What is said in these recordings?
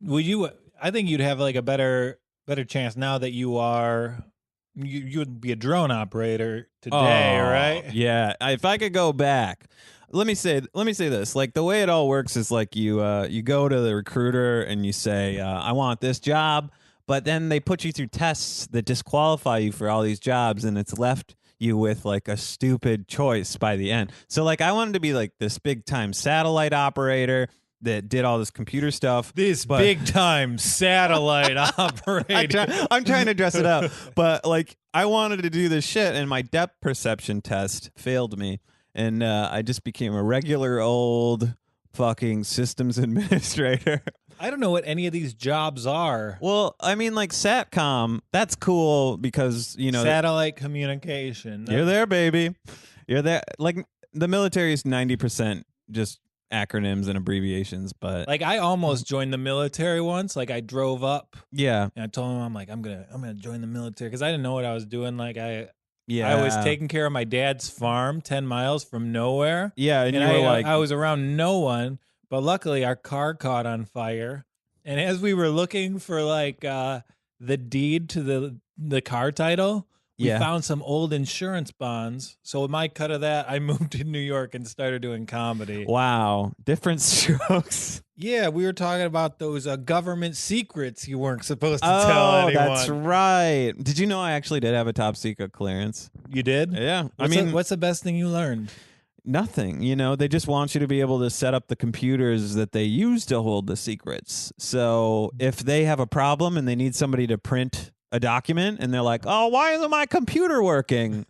would you? I think you'd have like a better chance now that you would be a drone operator today, Oh, right? yeah. If I could go back, let me say this. Like the way it all works is like you go to the recruiter and you say, I want this job, but then they put you through tests that disqualify you for all these jobs, and it's left you with like a stupid choice by the end. So like I wanted to be like this big time satellite operator that did all this computer stuff. This but big time satellite operator. I'm trying to dress it up, but like I wanted to do this shit, and my depth perception test failed me, and I just became a regular old fucking systems administrator. I don't know what any of these jobs are. Well, I mean, like SATCOM, that's cool because Satellite communication. you're there, baby. You're there. Like the military is 90% just acronyms and abbreviations, but Like I almost joined the military once. Like I drove up yeah, and I told him I'm gonna join the military because I didn't know what I was doing. Like I yeah, was taking care of my dad's farm 10 miles from nowhere. yeah, and you I, were like, I was around no one, but luckily our car caught on fire. And as we were looking for like the deed to the car title, we Yeah. found some old insurance bonds. So with my cut of that, I moved to New York and started doing comedy. wow, different strokes. Yeah, we were talking about those government secrets you weren't supposed to tell anyone. That's right. Did you know I actually did have a top secret clearance? You did? Yeah. What's the best thing you learned? Nothing. They just want you to be able to set up the computers that they use to hold the secrets. So if they have a problem and they need somebody to print a document and they're like, oh, why isn't my computer working?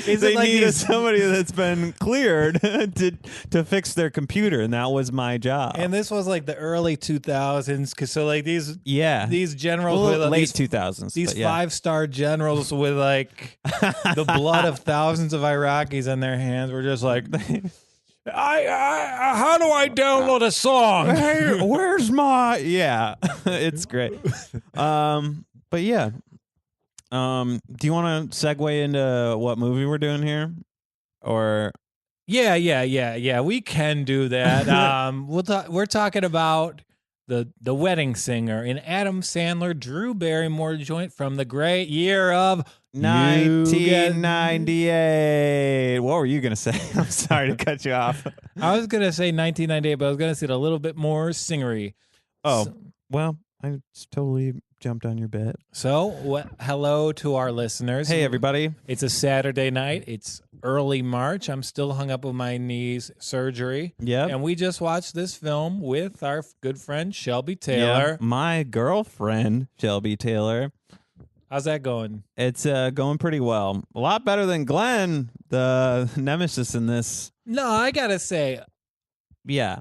They need somebody that's been cleared to fix their computer, and that was my job. And this was like the early 2000s, because so like these generals well, with late these 2000s. these but yeah. 5-star generals with like the blood of thousands of Iraqis in their hands were just like, I how do I download a song? Hey, where's my it's great. But yeah. Do you want to segue into what movie we're doing here? Or Yeah. We can do that. We're talking about the Wedding Singer, an Adam Sandler, Drew Barrymore joint from the great year of 1998. What were you gonna say? I'm sorry to cut you off. I was gonna say 1998, but I was gonna say it a little bit more singery. Oh, well, I totally jumped on your bit. So, hello to our listeners. Hey, everybody. It's a Saturday night. It's early March. I'm still hung up with my knees surgery. Yeah. And we just watched this film with our good friend, Shelby Taylor. Yeah, my girlfriend, Shelby Taylor. How's that going? It's going pretty well. A lot better than Glenn, the nemesis in this. No, I got to say, yeah.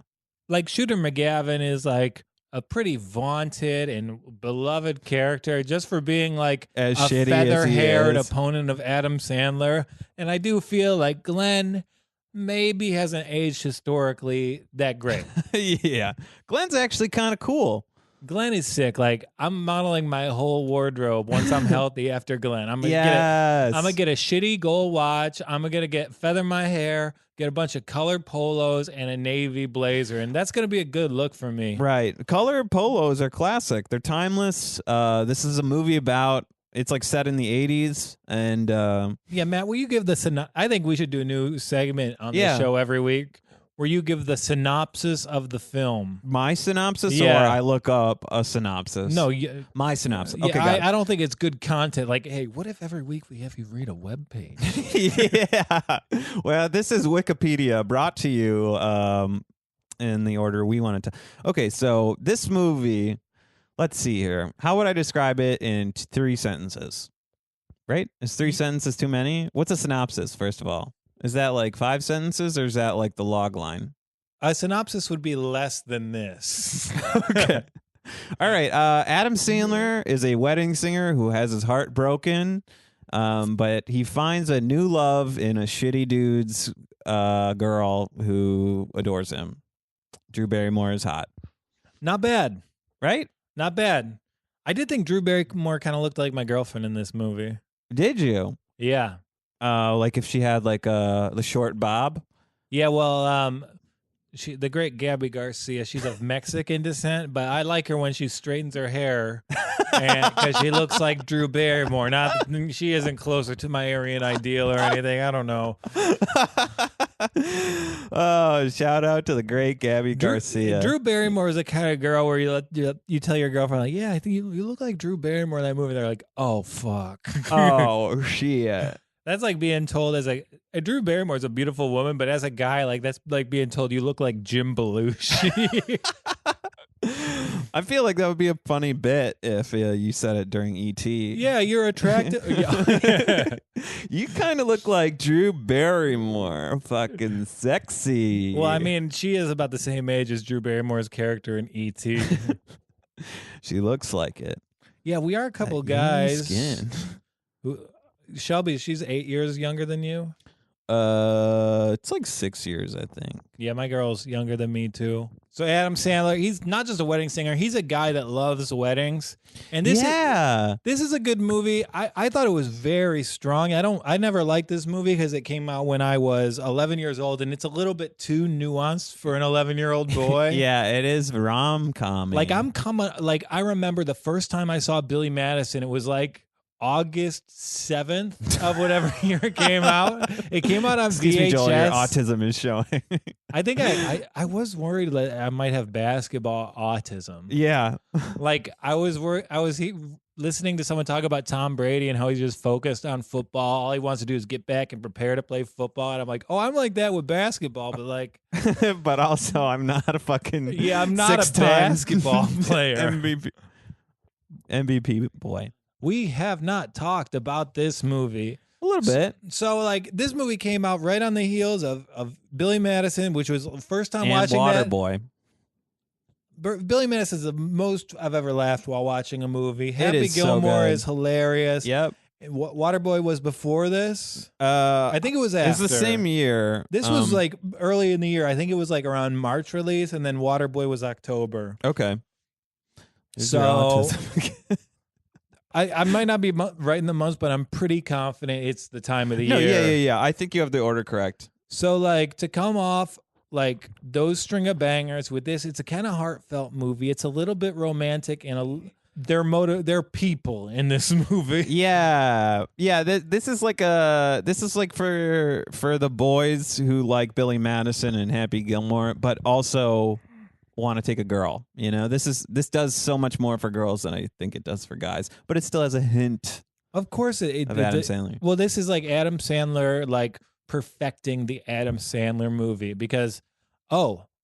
Like Shooter McGavin is like a pretty vaunted and beloved character just for being like as a shitty feather-haired as opponent of Adam Sandler. And I do feel like Glenn maybe hasn't aged historically that great. Yeah. Glenn's actually kind of cool. Glenn is sick. Like I'm modeling my whole wardrobe once I'm healthy after Glenn. I'm gonna get a shitty gold watch. I'm gonna feather my hair, get a bunch of colored polos and a navy blazer, and that's gonna be a good look for me. Right. Color polos are classic. They're timeless. This is a movie about. It's like set in the 80s, and yeah, Matt, will you give I think we should do a new segment on the show every week where you give the synopsis of the film. My synopsis, or I look up a synopsis? No, my synopsis. Yeah, okay, I don't think it's good content. Like, hey, what if every week we have you read a web page? Yeah. Well, this is Wikipedia brought to you in the order we wanted to. Okay, so this movie, let's see here. How would I describe it in 3 sentences? Right? Is 3 sentences too many? What's a synopsis, first of all? Is that like 5 sentences, or is that like the log line? A synopsis would be less than this. Okay. All right. Adam Sandler is a wedding singer who has his heart broken, but he finds a new love in a shitty dude's girl who adores him. Drew Barrymore is hot. Not bad. Right? Not bad. I did think Drew Barrymore kind of looked like my girlfriend in this movie. Did you? Yeah. Like if she had like the short bob? Yeah, well, the great Gabby Garcia. She's of Mexican descent, but I like her when she straightens her hair, because she looks like Drew Barrymore. Not she isn't closer to my Aryan ideal or anything. I don't know. Oh, shout out to the great Gabby Garcia. Drew Barrymore is the kind of girl where you tell your girlfriend, like, yeah, I think you look like Drew Barrymore in that movie. They're like, oh fuck. Oh shit. That's like being told as a Drew Barrymore is a beautiful woman, but as a guy, like that's like being told you look like Jim Belushi. I feel like that would be a funny bit if you said it during E.T. Yeah, you're attractive. You kind of look like Drew Barrymore. Fucking sexy. Well, I mean, she is about the same age as Drew Barrymore's character in E.T. She looks like it. Yeah, we are a couple guys. Skin. Shelby, she's 8 years younger than you. It's like 6 years, I think. Yeah, my girl's younger than me too. So Adam Sandler, he's not just a wedding singer; he's a guy that loves weddings. And this is a good movie. I thought it was very strong. I never liked this movie because it came out when I was 11 years old, and it's a little bit too nuanced for an 11-year-old boy. Yeah, it is rom-com. Like I remember the first time I saw Billy Madison, it was like August 7th of whatever year it came out. It came out on Excuse VHS. me, Joel, your autism is showing. I think I was worried that I might have basketball autism. Yeah. Like I was listening to someone talk about Tom Brady and how he's just focused on football. All he wants to do is get back and prepare to play football. And I'm like, oh, I'm like that with basketball, but like, but also I'm not a fucking I'm not a basketball player. MVP boy. We have not talked about this movie. A little bit. So like this movie came out right on the heels of Billy Madison, which was the first time and watching Waterboy. Billy Madison is the most I've ever laughed while watching a movie. Happy so Gilmore good. is hilarious. Yep. Waterboy was before this. I think it was after. It's the same year. This was like early in the year. I think it was like around March release, and then Waterboy was October. Okay. So I might not be right in the months, but I'm pretty confident it's the time of the year. Yeah. I think you have the order correct. So like to come off like those string of bangers with this, it's a kind of heartfelt movie. It's a little bit romantic and they're people in this movie. Yeah. This is like for the boys who like Billy Madison and Happy Gilmore, but also want to take a girl. You know, this does so much more for girls than I think it does for guys, but it still has a hint. Of course, of Adam Sandler. Well, this is like Adam Sandler, like perfecting the Adam Sandler movie because,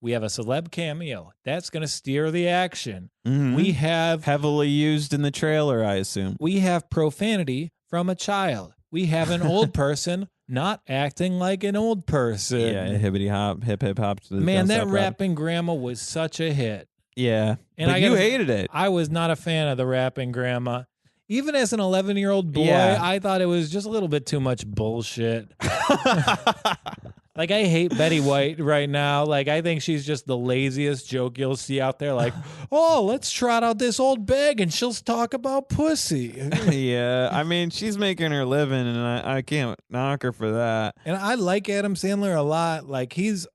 we have a celeb cameo. That's going to steer the action. Mm-hmm. We have heavily used in the trailer, I assume. We have profanity from a child. We have an old person not acting like an old person. Yeah, hippity hop, hip hop. Man, that rapping grandma was such a hit. Yeah, and you hated it. I was not a fan of the rapping grandma. Even as an 11-year-old boy, I thought it was just a little bit too much bullshit. Like, I hate Betty White right now. Like, I think she's just the laziest joke you'll see out there. Like, let's trot out this old bag and she'll talk about pussy. Yeah, I mean, she's making her living, and I can't knock her for that. And I like Adam Sandler a lot. Like, he's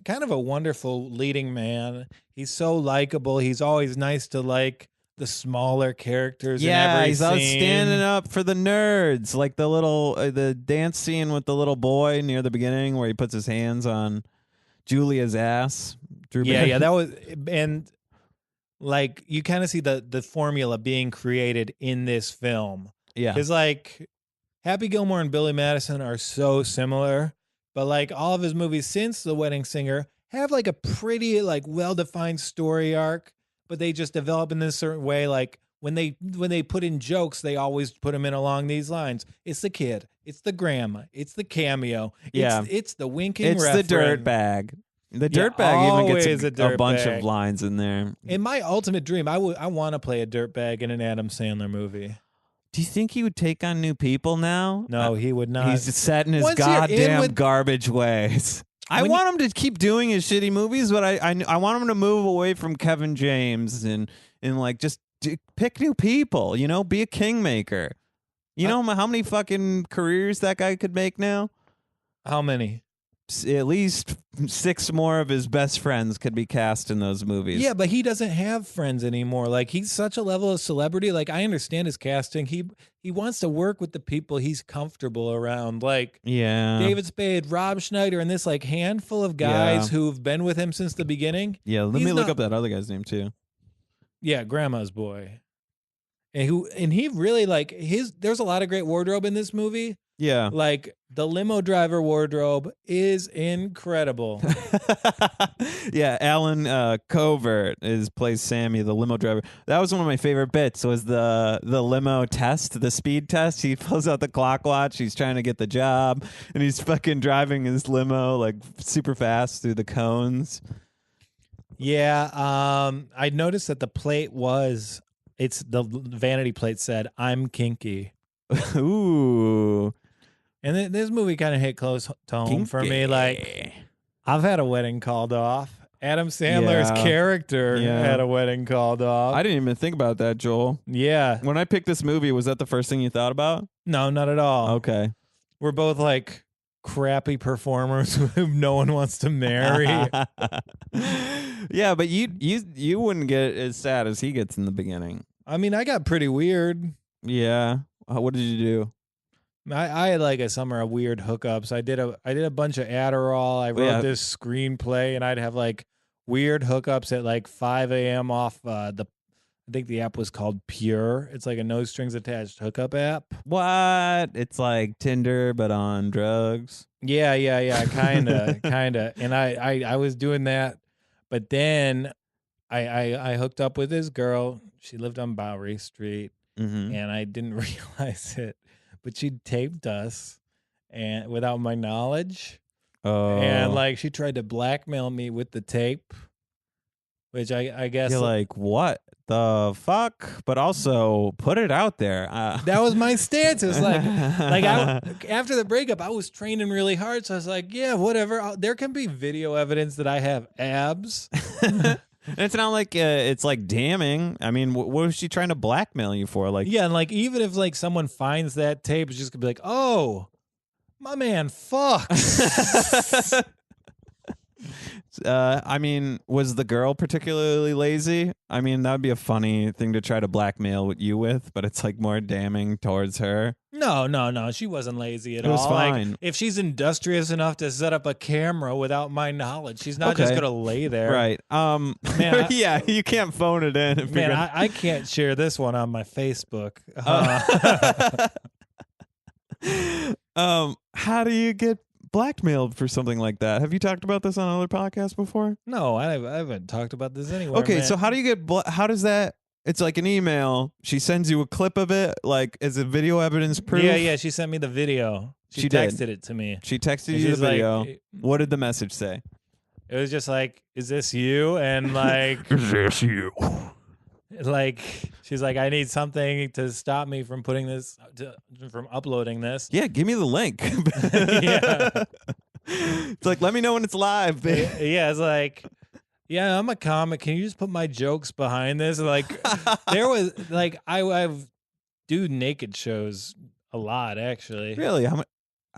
kind of a wonderful leading man. He's so likable. He's always nice to, like, the smaller characters in every he's scene. out standing up for the nerds, like the little the dance scene with the little boy near the beginning where he puts his hands on Julia's ass. Yeah, that was, and like you kind of see the formula being created in this film. Yeah, because like Happy Gilmore and Billy Madison are so similar, but like all of his movies since The Wedding Singer have like a pretty like well-defined story arc. But they just develop in this certain way. Like when they put in jokes, they always put them in along these lines. It's the kid. It's the grandma. It's the cameo. It's the winking. It's reference. the dirt bag. The dirt bag even gets a bunch of lines in there. In my ultimate dream, I want to play a dirt bag in an Adam Sandler movie. Do you think he would take on new people now? No, he would not. He's just set in his goddamn garbage ways. I want him to keep doing his shitty movies, but I want him to move away from Kevin James and like just pick new people, you know, be a kingmaker. You know how many fucking careers that guy could make now? How many? at least 6 more of his best friends could be cast in those movies. Yeah, but he doesn't have friends anymore. Like, he's such a level of celebrity. Like, I understand his casting. He wants to work with the people he's comfortable around. Like, Yeah. David Spade, Rob Schneider, and this like handful of guys who've been with him since the beginning. Yeah, let me look up that other guy's name too. Yeah, Grandma's Boy. And he really like there's a lot of great wardrobe in this movie. Yeah. Like the limo driver wardrobe is incredible. Yeah, Alan Covert plays Sammy, the limo driver. That was one of my favorite bits was the limo test, the speed test. He pulls out the clock watch. He's trying to get the job, and he's fucking driving his limo like super fast through the cones. Yeah, I noticed that the plate it's the vanity plate said, "I'm kinky." Ooh. And this movie kind of hit close to home for me. Like, I've had a wedding called off. Adam Sandler's character had a wedding called off. I didn't even think about that, Joel. Yeah. When I picked this movie, was that the first thing you thought about? No, not at all. Okay. We're both like crappy performers who no one wants to marry. Yeah, but you wouldn't get as sad as he gets in the beginning. I mean, I got pretty weird. Yeah. What did you do? I had like a summer of weird hookups. I did a bunch of Adderall. I wrote this screenplay, and I'd have like weird hookups at like 5 a.m. off I think the app was called Pure. It's like a no strings attached hookup app. What? It's like Tinder but on drugs. Yeah, kinda. And I was doing that, but then I hooked up with this girl. She lived on Bowery Street, and I didn't realize it. But she taped us, and without my knowledge, and like she tried to blackmail me with the tape, which I guess you're like, what the fuck? But also put it out there. That was my stance. It was like after the breakup, I was training really hard, so I was like, yeah, whatever. There can be video evidence that I have abs. It's not like it's like damning. I mean, what was she trying to blackmail you for? Like, yeah, and like even if like someone finds that tape, it's just gonna be like, oh, my man, fucks. I mean, was the girl particularly lazy? I mean, that would be a funny thing to try to blackmail you with, but it's like more damning towards her. No, she wasn't lazy at all. It was fine. Like, if she's industrious enough to set up a camera without my knowledge, she's not just gonna lay there. Right. Man, yeah, you can't phone it in. If man, I can't share this one on my Facebook. How do you get blackmailed for something like that? Have you talked about this on other podcasts before? No, I haven't talked about this anywhere. Okay, man. so how do you get how does that? It's like an email. She sends you a clip of it, like as a video evidence proof. Yeah. She sent me the video. She texted it to me. She texted you the video. Like, what did the message say? It was just like, "Is this you?" And like, "Is this you?" Like, she's like, "I need something to stop me from from uploading this." Yeah, give me the link. Yeah. It's like, let me know when it's live, babe. Yeah, it's like, yeah, I'm a comic. Can you just put my jokes behind this? Like, there was like, I do naked shows a lot, actually. Really?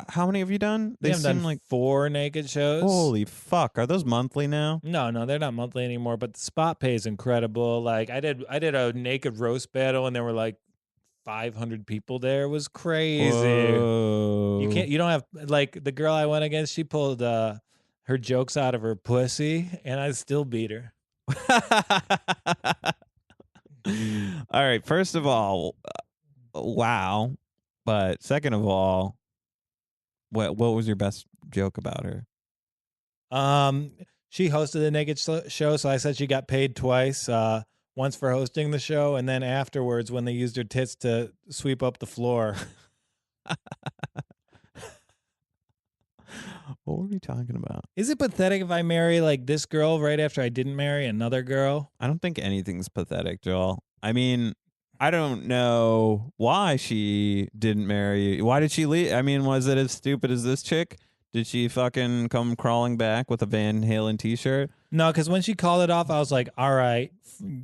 How many have you done? They have done like 4 naked shows. Holy fuck! Are those monthly now? No, they're not monthly anymore. But the spot pay is incredible. Like I did a naked roast battle, and there were like 500 people there. It was crazy. Whoa. You don't have like the girl I went against. She pulled her jokes out of her pussy, and I still beat her. All right. First of all, wow. But second of all, what was your best joke about her? She hosted a naked show, so I said she got paid twice. Once for hosting the show, and then afterwards when they used her tits to sweep up the floor. What were we talking about? Is it pathetic if I marry like this girl right after I didn't marry another girl? I don't think anything's pathetic, Joel. I mean, I don't know why she didn't marry you. Why did she leave? I mean, was it as stupid as this chick? Did she fucking come crawling back with a Van Halen t-shirt? No, because when she called it off, I was like, all right,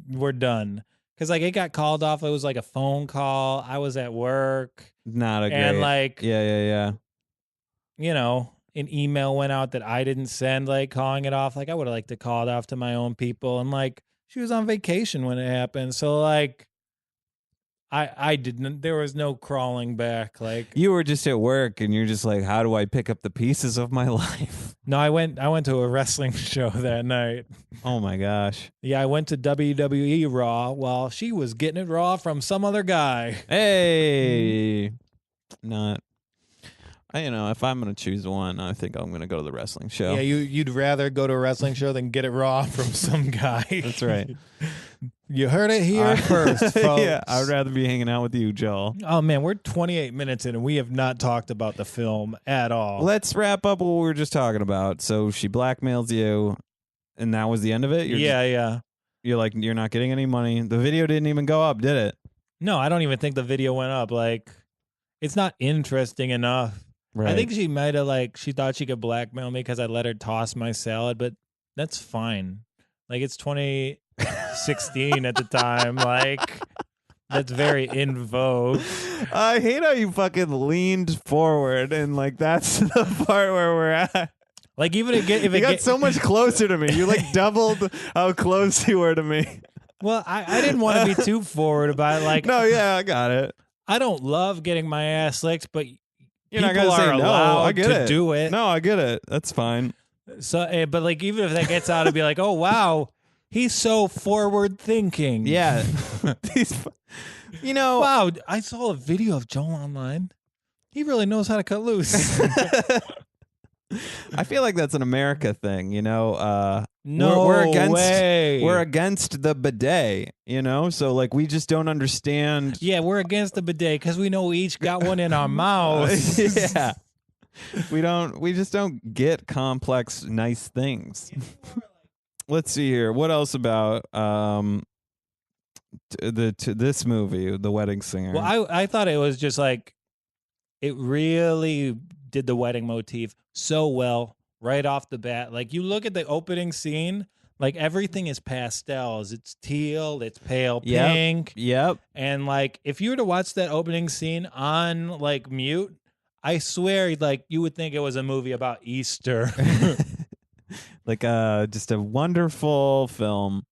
we're done. Because like it got called off. It was like a phone call. I was at work. Not a great. And like, yeah. you know, an email went out that I didn't send, like calling it off. Like I would have liked to call it off to my own people. And like she was on vacation when it happened. So like I didn't, there was no crawling back. Like You were just at work and you're just like, how do I pick up the pieces of my life? no, I went to a wrestling show that night. Oh my gosh. Yeah, I went to WWE Raw while she was getting it raw from some other guy. Hey. Not. If I'm going to choose one, I think I'm going to go to the wrestling show. Yeah, you'd rather go to a wrestling show than get it raw from some guy. That's right. You heard it here first, folks. Yeah, I would rather be hanging out with you, Joel. Oh, man, we're 28 minutes in, and we have not talked about the film at all. Let's wrap up what we were just talking about. So she blackmails you, and that was the end of it? Yeah. You're like, you're not getting any money. The video didn't even go up, did it? No, I don't even think the video went up. Like, it's not interesting enough. Right. I think she might have, like, she thought she could blackmail me because I let her toss my salad, but that's fine. Like, it's 2016 at the time. Like, that's very in vogue. I hate how you fucking leaned forward, and, like, that's the part where we're at. Like, even if you got so much closer to me. You, like, doubled how close you were to me. Well, I didn't want to be too forward about it. Like, no, yeah, I got it. I don't love getting my ass licked, but You're people not gonna say are no. allowed I get to it. do it. No, I get it. That's fine. So, but like, even if that gets out, it'd be like, oh wow, he's so forward thinking. Yeah. Wow, I saw a video of Joel online. He really knows how to cut loose. I feel like that's an America thing, No we're against the bidet, so like we just don't understand. Yeah, we're against the bidet because we know we each got one in our mouths. Yeah. We just don't get complex, nice things. Let's see here. What else about this movie, The Wedding Singer? Well, I thought it was just like, it really did the wedding motif so well right off the bat. Like, you look at the opening scene, like everything is pastels. It's teal, it's pale pink. Yep. And like, if you were to watch that opening scene on like mute, I swear, like, you would think it was a movie about Easter. Like just a wonderful film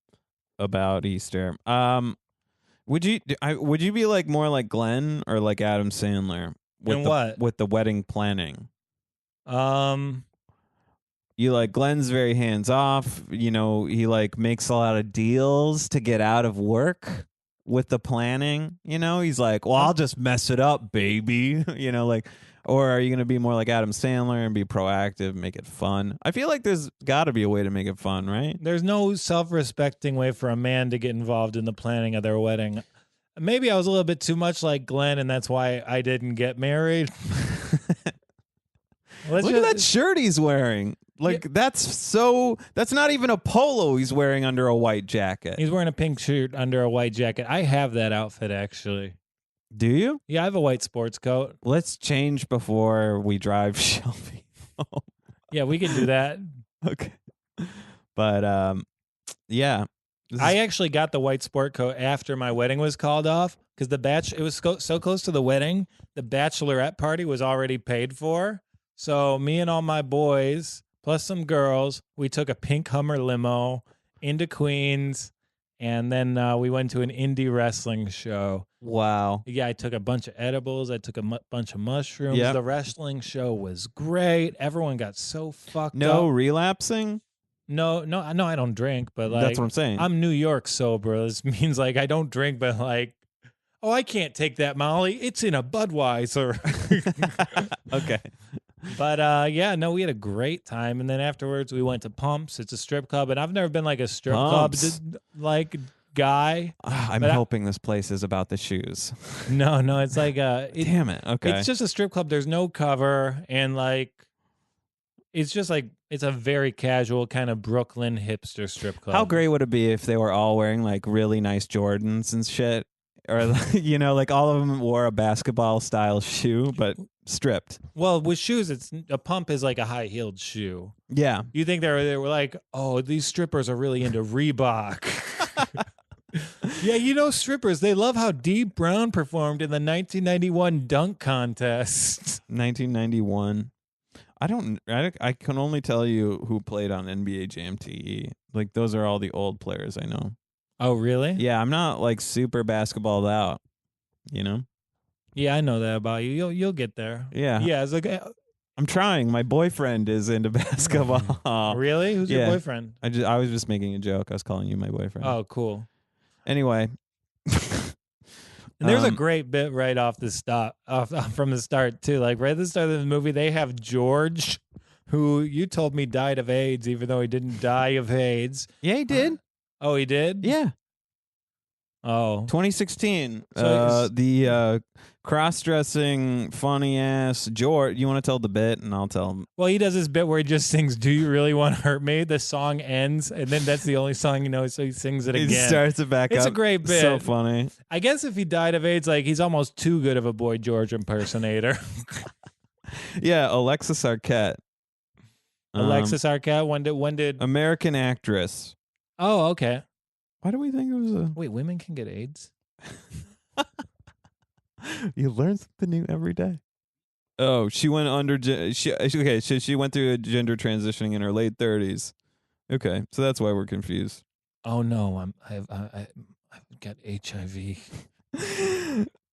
about Easter. Would you be like more like Glenn or like Adam Sandler with the wedding planning? You like Glenn's very hands off. He like makes a lot of deals to get out of work with the planning. He's like, well, I'll just mess it up, baby. Like. Or are you going to be more like Adam Sandler and be proactive, make it fun? I feel like there's got to be a way to make it fun, right? There's no self-respecting way for a man to get involved in the planning of their wedding. Maybe I was a little bit too much like Glenn, and that's why I didn't get married. Look at that shirt he's wearing. Like, that's not even a polo he's wearing under a white jacket. He's wearing a pink shirt under a white jacket. I have that outfit, actually. Do you? Yeah, I have a white sports coat. Let's change before we drive Shelby home. Yeah, we can do that. Okay. But, yeah. I actually got the white sport coat after my wedding was called off because it was so close to the wedding, the bachelorette party was already paid for. So me and all my boys, plus some girls, we took a pink Hummer limo into Queens, and then we went to an indie wrestling show. Wow. Yeah, I took a bunch of edibles. I took a bunch of mushrooms. Yep. The wrestling show was great. Everyone got so fucked up. No relapsing? No, I don't drink, but like that's what I'm saying. I'm New York sober. This means like I don't drink, but like, oh, I can't take that Molly. It's in a Budweiser. Okay. But yeah, no, we had a great time, and then afterwards we went to Pumps. It's a strip club, and I've never been like a strip club like guy. I'm hoping this place is about the shoes. No, it's like damn it. Okay. It's just a strip club. There's no cover, and like it's just like it's a very casual kind of Brooklyn hipster strip club. How great would it be if they were all wearing like really nice Jordans and shit? Or, like all of them wore a basketball style shoe, but stripped. Well, with shoes, a pump is like a high heeled shoe. Yeah. You think they were like, oh, these strippers are really into Reebok. Yeah, strippers, they love how Dee Brown performed in the 1991 dunk contest. 1991. I can only tell you who played on NBA Jam TE. Like those are all the old players I know. Oh, really? Yeah, I'm not like super basketballed out, you know? Yeah, I know that about you. You'll get there. Yeah. Yeah, it's like I'm trying. My boyfriend is into basketball. really? Who's your Yeah. boyfriend? I was just making a joke. I was calling you my boyfriend. Oh, cool. Anyway. And there's a great bit right off the from the start too. Like right at the start of the movie, they have George, who you told me died of AIDS, even though he didn't die of AIDS. Yeah, he did. Oh, he did? Yeah. Oh. 2016. So the cross-dressing, funny-ass George. You want to tell the bit, and I'll tell him. Well, he does this bit where he just sings, "Do you really want to hurt me?" The song ends, and then that's the only song you know, so he sings it again. He starts it back up. It's a great bit. So funny. I guess if he died of AIDS, like he's almost too good of a Boy George impersonator. Yeah, Alexis Arquette. Alexis Arquette. When did American actress? Oh, okay. Why do we think it was a... Wait, women can get AIDS? You learn something new every day. Oh, she went under... She went through a gender transitioning in her late 30s. Okay, so that's why we're confused. Oh no, I've got HIV.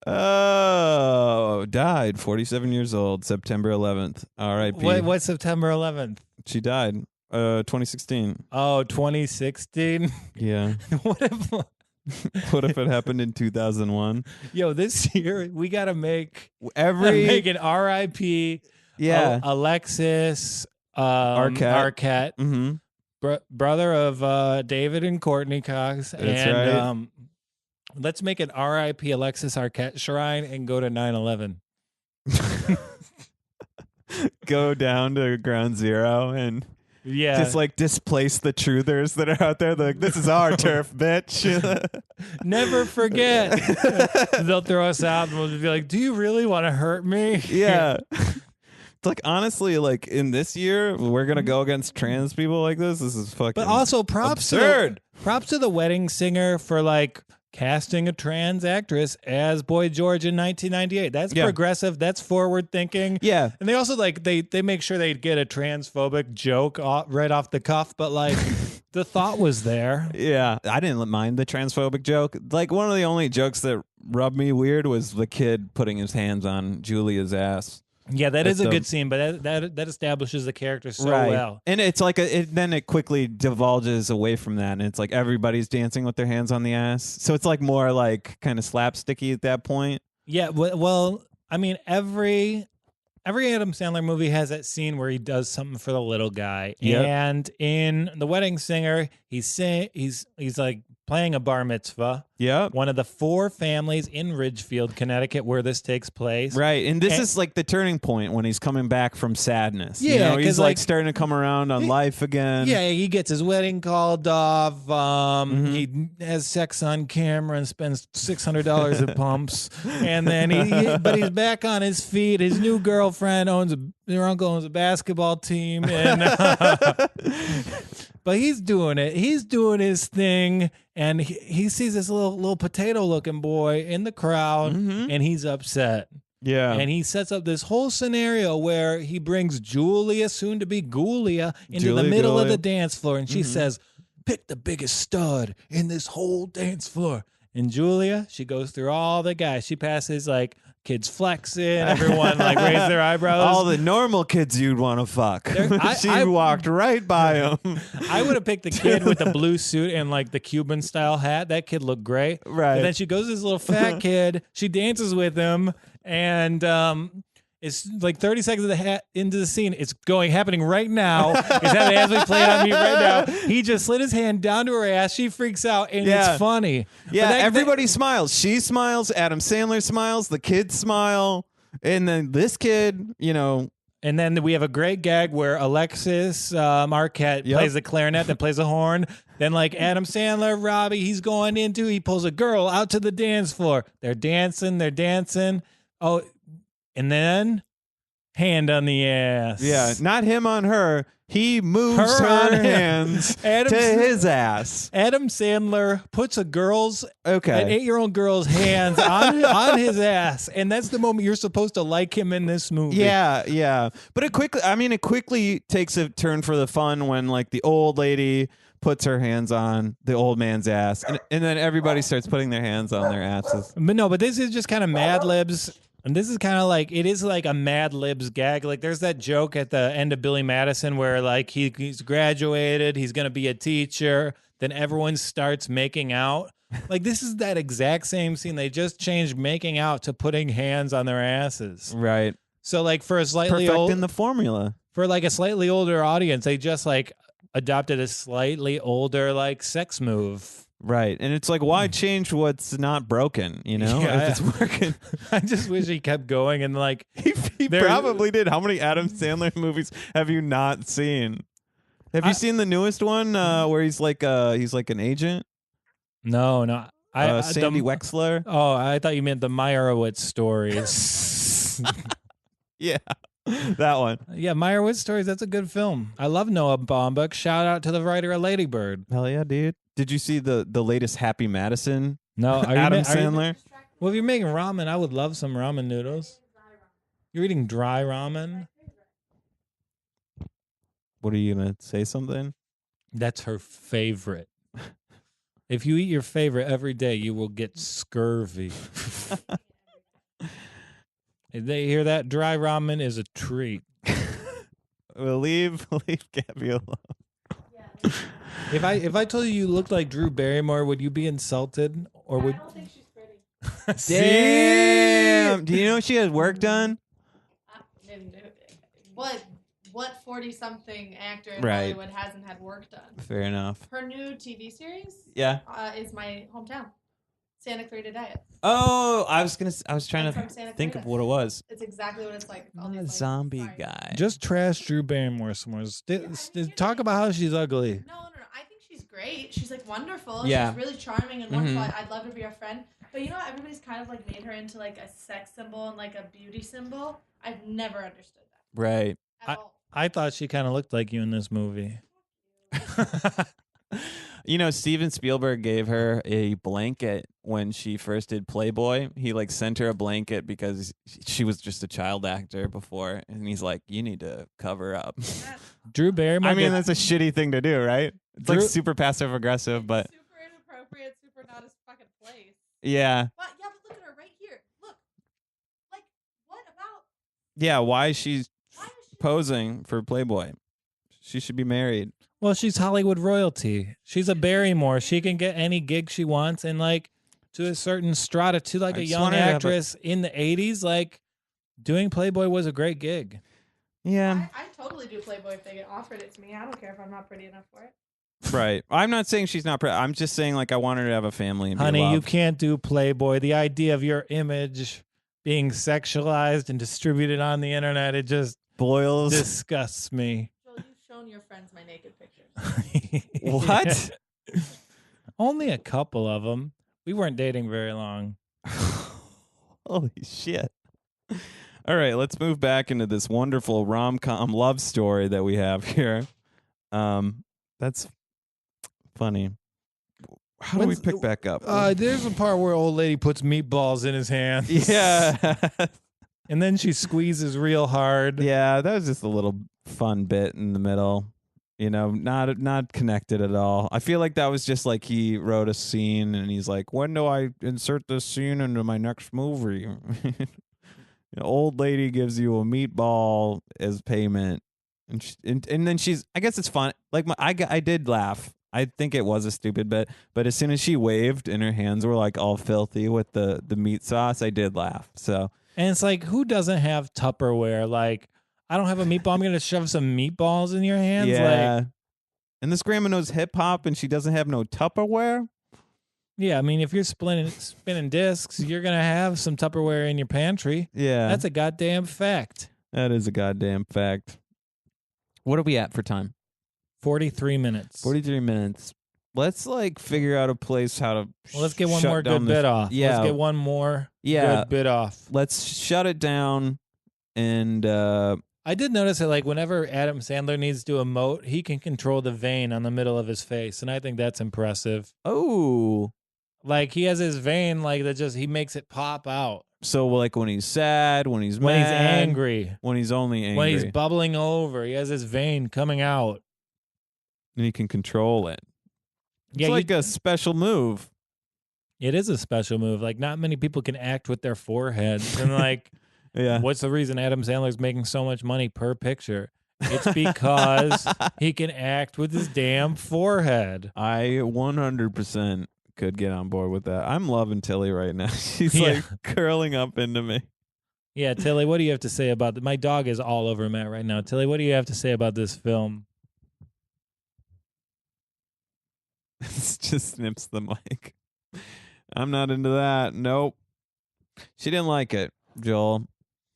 Oh, died 47 years old, September 11th. R.I.P. What's September 11th? She died 2016. Oh, 2016. Yeah. What if What if it happened in 2001? Yo, this year we got to make make an RIP. Yeah. Alexis Arquette. Mm-hmm. Brother of David and Courtney Cox. That's and right. Let's make an RIP Alexis Arquette shrine and go to 9/11. Go down to ground zero and just like displace the truthers that are out there. They're like, this is our turf, bitch. Never forget. They'll throw us out and we'll just be like, do you really want to hurt me? Yeah. It's like, honestly, like in this year, we're going to go against trans people like this. This is fucking But also props absurd. Props to the wedding singer for like casting a trans actress as Boy George in 1998. That's progressive. That's forward thinking. Yeah. And they also like they make sure they get a transphobic joke right off the cuff, but like the thought was there. Yeah. I didn't mind the transphobic joke. Like one of the only jokes that rubbed me weird was the kid putting his hands on Julia's ass. Yeah, that is a good scene, but that establishes the character so well. And it's like then it quickly divulges away from that, and it's like everybody's dancing with their hands on the ass. So it's like more like kind of slapsticky at that point. Yeah, well, I mean, every Adam Sandler movie has that scene where he does something for the little guy. Yep. And in The Wedding Singer, he's like playing a bar mitzvah. Yeah. One of the 4 families in Ridgefield, Connecticut, where this takes place. Right. And this is like the turning point when he's coming back from sadness. Yeah. You know, he's like starting to come around on life again. Yeah. He gets his wedding called off. He has sex on camera and spends $600 at pumps. And then but he's back on his feet. His new girlfriend their uncle owns a basketball team. And, but he's doing it. He's doing his thing. And he sees this little potato-looking boy in the crowd, and he's upset. Yeah. And he sets up this whole scenario where he brings Julia, soon to be Gulia, into the middle of the dance floor. And she says, pick the biggest stud in this whole dance floor. And Julia, she goes through all the guys. She passes like kids flexing, everyone like raise their eyebrows. All the normal kids you'd want to fuck. She walked right by them. I would have picked the kid with the blue suit and like the Cuban style hat. That kid looked great. Right. And then she goes to this little fat kid. She dances with him, and it's like 30 seconds into the scene. It's happening right now. It's happening as we play it on mute right now. He just slid his hand down to her ass. She freaks out, and it's funny. Yeah, everybody smiles. She smiles. Adam Sandler smiles. The kids smile. And then this kid, you know. And then we have a great gag where Alexis Arquette plays the clarinet that plays a horn. Then like Adam Sandler, Robbie, he pulls a girl out to the dance floor. They're dancing. Oh, and then hand on the ass. Yeah, not him on her. He moves her hands to his ass. Adam Sandler puts an 8-year-old girl's hands on his ass, and that's the moment you're supposed to like him in this movie. Yeah. But it quickly takes a turn for the fun when like the old lady puts her hands on the old man's ass, and then everybody starts putting their hands on their asses. But this is just kind of Mad Libs. And this is kind of like, it is like a Mad Libs gag. Like there's that joke at the end of Billy Madison where like he's graduated, he's going to be a teacher, then everyone starts making out. Like this is that exact same scene. They just changed making out to putting hands on their asses. Right. So like for a slightly perfecting the formula. For like a slightly older audience, they just like adopted a slightly older like sex move. Right. And it's like, why change what's not broken, you know? If it's working. I just wish he kept going and like he probably did. How many Adam Sandler movies have you not seen? Have you seen the newest one where he's like an agent? No. Sandy Wexler. Oh, I thought you meant the Meyerowitz stories. Yeah. That one. Yeah, Meyerowitz stories. That's a good film. I love Noah Baumbach. Shout out to the writer of Lady Bird. Hell yeah, dude. Did you see the latest Happy Madison? No, Adam Sandler. Well, if you're making ramen, I would love some ramen noodles. You're eating dry ramen? What are you gonna say? Something? That's her favorite. If you eat your favorite every day, you will get scurvy. If they hear that, dry ramen is a treat. We'll leave Gabby alone. If I told you looked like Drew Barrymore, would you be insulted? Or would? I don't think she's pretty. Damn! Do you know she has work done? What 40-something actor in Right. Hollywood hasn't had work done? Fair enough. Her new TV series, is my hometown, Santa Clarita Diet. Oh, I was trying to think of what it was. It's exactly what it's like. All Not these, a like, zombie guy. Just trash Drew Barrymore somewhere. Talk about how she's ugly. No. I think she's great. She's like wonderful. Yeah. She's really charming and wonderful. I'd love to be her friend. But you know, everybody's kind of like made her into like a sex symbol and like a beauty symbol. I've never understood that. Right. At all. I thought she kind of looked like you in this movie. You know, Steven Spielberg gave her a blanket when she first did Playboy. He like sent her a blanket because she was just a child actor before, and he's like, "You need to cover up." Drew Barrymore. I mean, that's a shitty thing to do, right? It's like super passive aggressive, but super inappropriate, super not his fucking place. Yeah. But look at her right here. Look, like what about? Yeah, why is she posing for Playboy? She should be married. Well, she's Hollywood royalty. She's a Barrymore. She can get any gig she wants, and like to a certain strata, to like a young actress in the 80s, like doing Playboy was a great gig. Yeah. I totally do Playboy if they get offered it to me. I don't care if I'm not pretty enough for it. Right. I'm not saying she's not pretty. I'm just saying like I want her to have a family and be Honey, loved. you can't do Playboy. The idea of your image being sexualized and distributed on the internet, it just boils. Disgusts me. Joel, you've shown your friends my naked pictures. What? Only a couple of them. We weren't dating very long. Holy shit. All right, let's move back into this wonderful rom-com love story that we have here. That's funny. How do we pick back up? There's a part where old lady puts meatballs in his hand. Yeah. And then she squeezes real hard. Yeah, that was just a little fun bit in the middle. You know, not connected at all. I feel like that was just like he wrote a scene and he's like, when do I insert this scene into my next movie? An old lady gives you a meatball as payment. And then she's, I guess it's fun. Like I did laugh. I think it was a stupid bit, but as soon as she waved and her hands were like all filthy with the meat sauce, I did laugh. So, and it's like, who doesn't have Tupperware? Like, I don't have a meatball. I'm going to shove some meatballs in your hands. Yeah. Like, and this grandma knows hip hop and she doesn't have no Tupperware. Yeah. I mean, if you're spinning discs, you're going to have some Tupperware in your pantry. Yeah. That's a goddamn fact. That is a goddamn fact. What are we at for time? 43 minutes. 43 minutes. Let's like figure out a place how to let's get one more good bit off. Yeah. Let's get one more good bit off. Let's shut it down And I did notice that, like, whenever Adam Sandler needs to emote, he can control the vein on the middle of his face, and I think that's impressive. oh, Like, he has his vein, like, that just, he makes it pop out. so like when he's sad, when he's When mad, he's angry. when he's only angry, When he's bubbling over, he has his vein coming out. and he can control it. It's Yeah, like a special move. it is a special move. Like, not many people can act with their foreheads. And, like, Yeah. what's the reason Adam Sandler's making so much money per picture? It's because he can act with his damn forehead. I 100% could get on board with that. I'm loving Tilly right now. She's Yeah. like curling up into me. Yeah, Tilly, what do you have to say about that? My dog is all over Matt right now. Tilly, what do you have to say about this film? It just snips the mic. I'm not into that. Nope. She didn't like it, Joel.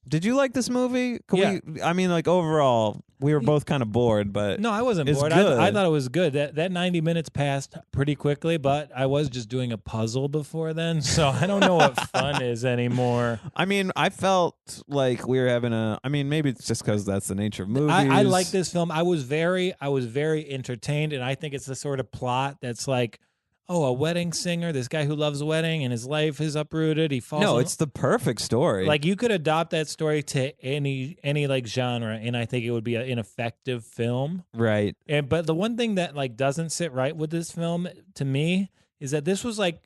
Did you like this movie? Yeah. I mean, like, overall, we were both kind of bored, but No, I wasn't it's bored. good. I thought it was good. That 90 minutes passed pretty quickly, but I was just doing a puzzle before then, so I don't know what fun is anymore. I mean, I felt like we were having I mean, maybe it's just because that's the nature of movies. I like this film. I was very entertained, and I think it's the sort of plot that's like, oh, a wedding singer, this guy who loves wedding, and his life is uprooted. He falls. No, it's the perfect story. Like, you could adopt that story to any like genre, and I think it would be an effective film. right. But the one thing that, like, doesn't sit right with this film to me is that this was like,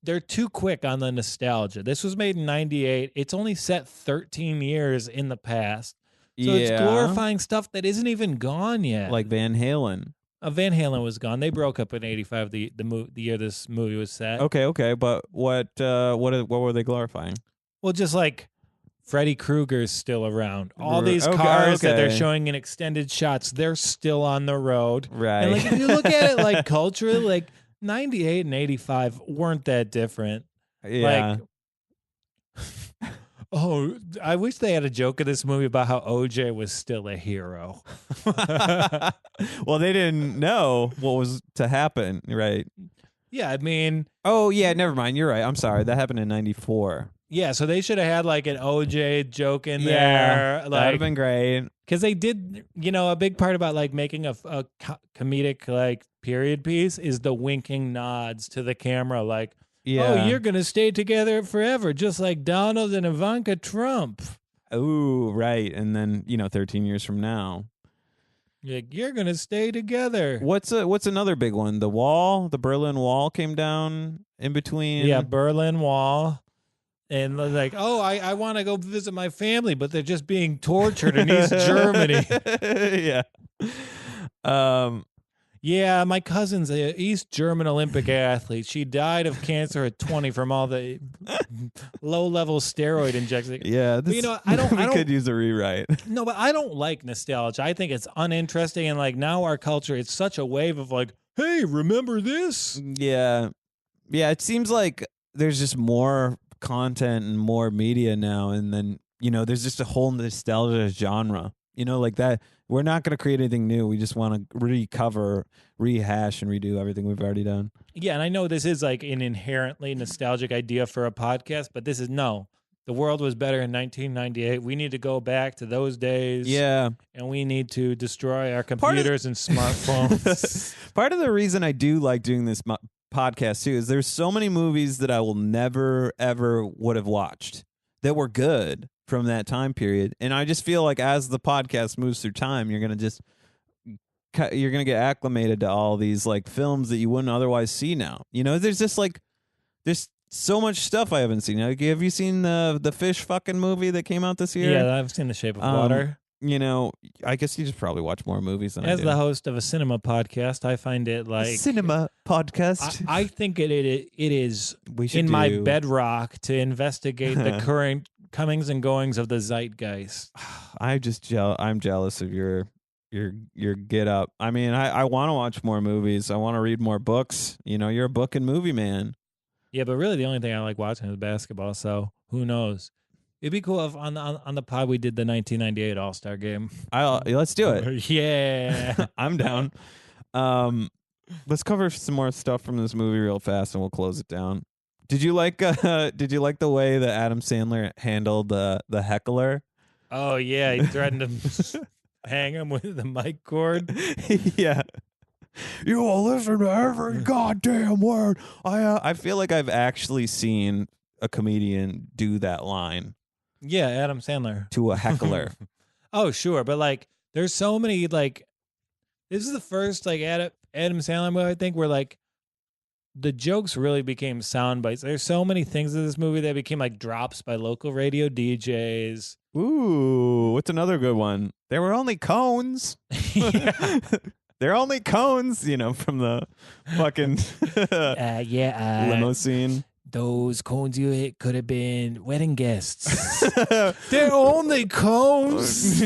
they're too quick on the nostalgia. This was made in 98. It's only set 13 years in the past. So it's glorifying stuff that isn't even gone yet. Like Van Halen. Van Halen was gone. They broke up in 85, the year this movie was set. Okay, but what were they glorifying? Well, just like Freddy Krueger's still around. All these cars that they're showing in extended shots, they're still on the road. Right. And, like, if you look at it, like, culturally, like, 98 and 85 weren't that different. Yeah. Like, oh, I wish they had a joke in this movie about how OJ was still a hero. Well, they didn't know what was to happen, right? Yeah, I mean, Oh, yeah, never mind. You're right. I'm sorry. That happened in 94. yeah, so they should have had, like, an OJ joke in there. That would Like, have been great. because they did, a big part about, like, making a comedic, like, period piece is the winking nods to the camera, like, Yeah. oh, you're going to stay together forever, just like Donald and Ivanka Trump. Ooh, right. And then, 13 years from now. You're going to stay together. What's another big one? The Wall, the Berlin Wall came down in between. Yeah, Berlin Wall. And like, oh, I want to go visit my family, but they're just being tortured in East Germany. Yeah. Yeah, my cousin's an East German Olympic athlete. She died of cancer at 20 from all the low-level steroid injections. Yeah, But, I could use a rewrite. No, but I don't like nostalgia. I think it's uninteresting, and, like, now our culture, it's such a wave of, like, hey, remember this? Yeah. Yeah, it seems like there's just more content and more media now, and then, there's just a whole nostalgia genre. Like that. We're not going to create anything new. We just want to recover, rehash, and redo everything we've already done. Yeah, and I know this is, like, an inherently nostalgic idea for a podcast, but this is no. The world was better in 1998. We need to go back to those days. Yeah. And we need to destroy our computers and smartphones. Part of the reason I do like doing this podcast, too, is there's so many movies that I will never, ever would have watched that were good from that time period. And I just feel like as the podcast moves through time, you're going to get acclimated to all these, like, films that you wouldn't otherwise see now. There's just, like, there's so much stuff I haven't seen. Like, have you seen the fish fucking movie that came out this year? Yeah, I've seen The Shape of Water. I guess you just probably watch more movies than I As do. the host of a cinema podcast, I find it like cinema podcast. I think it is We should in my bedrock to investigate the current comings and goings of the zeitgeist. I'm jealous of your get up. I mean, I want to watch more movies. I want to read more books. You're a book and movie man. Yeah, but really the only thing I like watching is basketball. So who knows? It'd be cool if on the pod we did the 1998 All-Star game. Let's do it. Yeah. I'm down. Let's cover some more stuff from this movie real fast, and we'll close it down. Did you like the way that Adam Sandler handled the heckler? Oh yeah, he threatened to hang him with the mic cord. Yeah. You will listen to every goddamn word. I feel like I've actually seen a comedian do that line Yeah, Adam Sandler. to a heckler. Oh sure, but like, there's so many like. This is the first like Adam Sandler movie I think where like the jokes really became sound bites. There's so many things in this movie that became like drops by local radio DJs. Ooh, what's another good one? There were only cones. Yeah. They're only cones, you know, from the fucking limousine. Those cones you hit could have been wedding guests. They're only cones.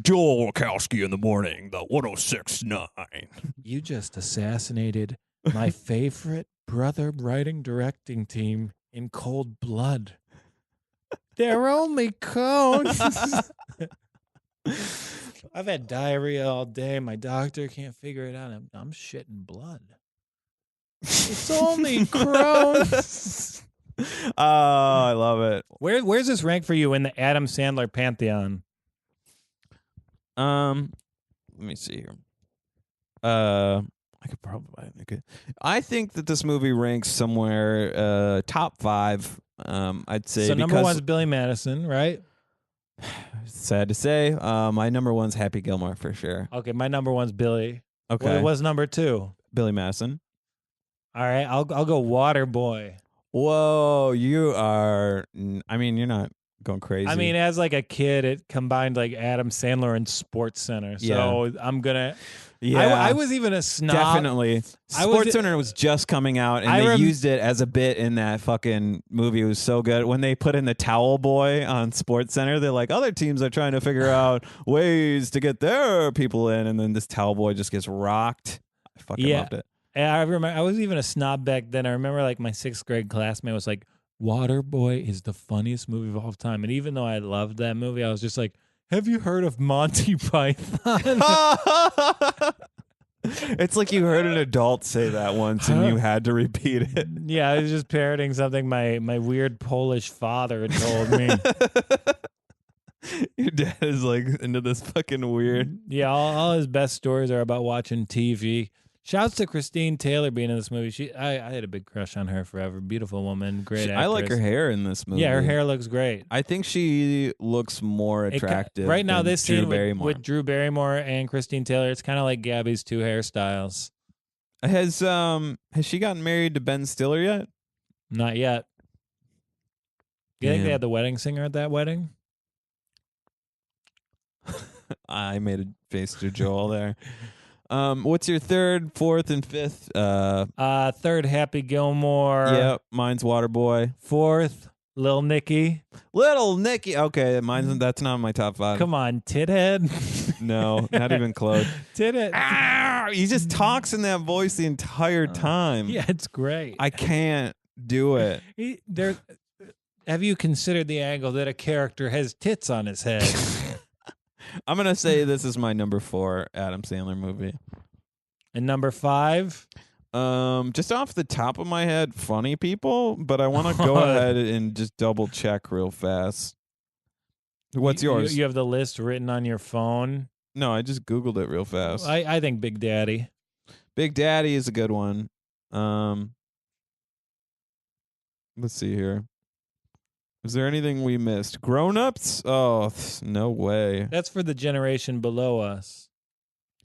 Walkowski in the morning, the 106.9. You just assassinated my favorite brother writing directing team in cold blood. They're only cones. I've had diarrhea all day. My doctor can't figure it out. I'm shitting blood. It's only Crohn's. Oh, I love it. Where's this rank for you in the Adam Sandler pantheon? Let me see here. I could probably. I think that this movie ranks somewhere top 5. I'd say. So number 1's Billy Madison, right? Sad to say, my number 1's Happy Gilmore for sure. Okay, my number 1's Billy. Okay, What's number 2? Billy Madison. All right, I'll go Waterboy. Whoa, you are. I mean, you're not going crazy. I mean, as like a kid, it combined like Adam Sandler and Sports Center. So I'm gonna. Yeah, I was even a snob. Definitely. Sports Center was just coming out, and they used it as a bit in that fucking movie. It was so good. When they put in the towel boy on Sports Center, they're like, other teams are trying to figure out ways to get their people in, and then this towel boy just gets rocked. I fucking loved it. And I remember I was even a snob back then. I remember like my 6th grade classmate was like, Waterboy is the funniest movie of all time. And even though I loved that movie, I was just like, have you heard of Monty Python? It's like you heard an adult say that once and you had to repeat it. Yeah, I was just parroting something my weird Polish father had told me. Your dad is like into this fucking weird. Yeah, all his best stories are about watching TV. Shouts to Christine Taylor being in this movie. I had a big crush on her forever. Beautiful woman, great actress. I like her hair in this movie. Yeah, her hair looks great. I think she looks more attractive. Right now, this Drew scene Barrymore. with Drew Barrymore and Christine Taylor, it's kind of like Gabby's 2 hairstyles. Has she gotten married to Ben Stiller yet? Not yet. You think they had the wedding singer at that wedding? I made a face to Joel there. What's your 3rd, 4th, and 5th? 3rd, Happy Gilmore. Yep, mine's Waterboy. 4th, Lil Nicky. Little Nicky. Okay, that's not my top 5. Come on, Tithead. No, not even close. Tithead. Ah, he just talks in that voice the entire time. Yeah, it's great. I can't do it. Have you considered the angle that a character has tits on his head? I'm going to say this is my number 4 Adam Sandler movie. And number 5? Just off the top of my head, Funny People, but I want to go ahead and just double check real fast. What's yours? You have the list written on your phone? No, I just Googled it real fast. I think Big Daddy. Big Daddy is a good one. Let's see here. Is there anything we missed? Grown-ups? Oh, no way. That's for the generation below us.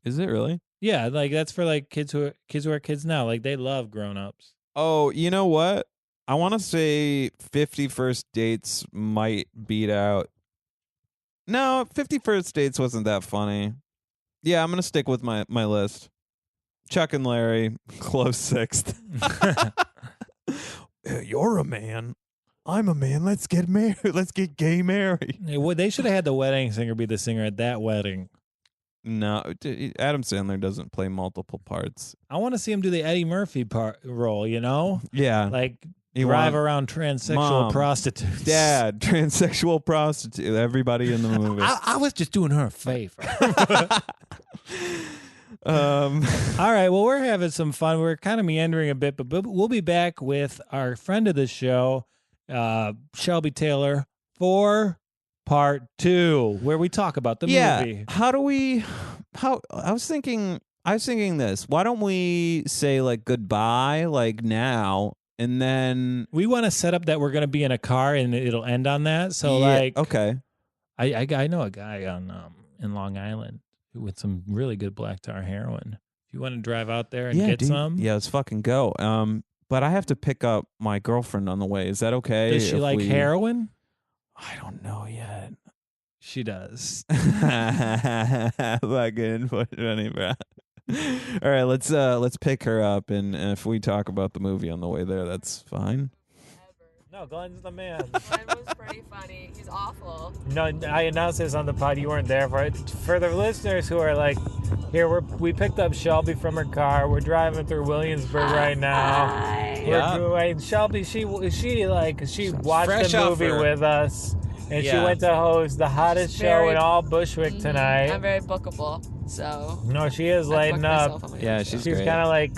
Is it really? Yeah, like that's for like kids who are kids now. Like they love grown-ups. Oh, you know what? I want to say 50 First Dates might beat out. No, 50 First Dates wasn't that funny. Yeah, I'm going to stick with my list. Chuck and Larry, close 6th. You're a man. I'm a man. Let's get married. Let's get gay married. They should have had the wedding singer be the singer at that wedding. No, Adam Sandler doesn't play multiple parts. I want to see him do the Eddie Murphy role, you know? Yeah. Like drive around transsexual Mom, prostitutes. Dad, transsexual prostitute, everybody in the movie. I was just doing her a favor. All right, well, we're having some fun. We're kind of meandering a bit, but we'll be back with our friend of the show, Shelby Taylor, for Part 2, where we talk about the movie. I was thinking this. Why don't we say like goodbye like now, and then we want to set up that we're going to be in a car and it'll end on that. So like, okay. I know a guy on in Long Island with some really good black tar heroin. If you want to drive out there and get some, let's fucking go. But I have to pick up my girlfriend on the way. Is that okay? Does she like heroin? I don't know yet. She does. Fucking funny, bro. All right, let's pick her up, and if we talk about the movie on the way there, that's fine. No, Glenn's the man. Glenn was pretty funny. He's awful. No, I announced this on the pod. You weren't there for it. For the listeners who are like, here, we picked up Shelby from her car. We're driving through Williamsburg right now. Shelby, she watched the movie with us. And she went to host the hottest show in all Bushwick tonight. I'm very bookable, so. No, she is lighting up. Yeah, she's kind of like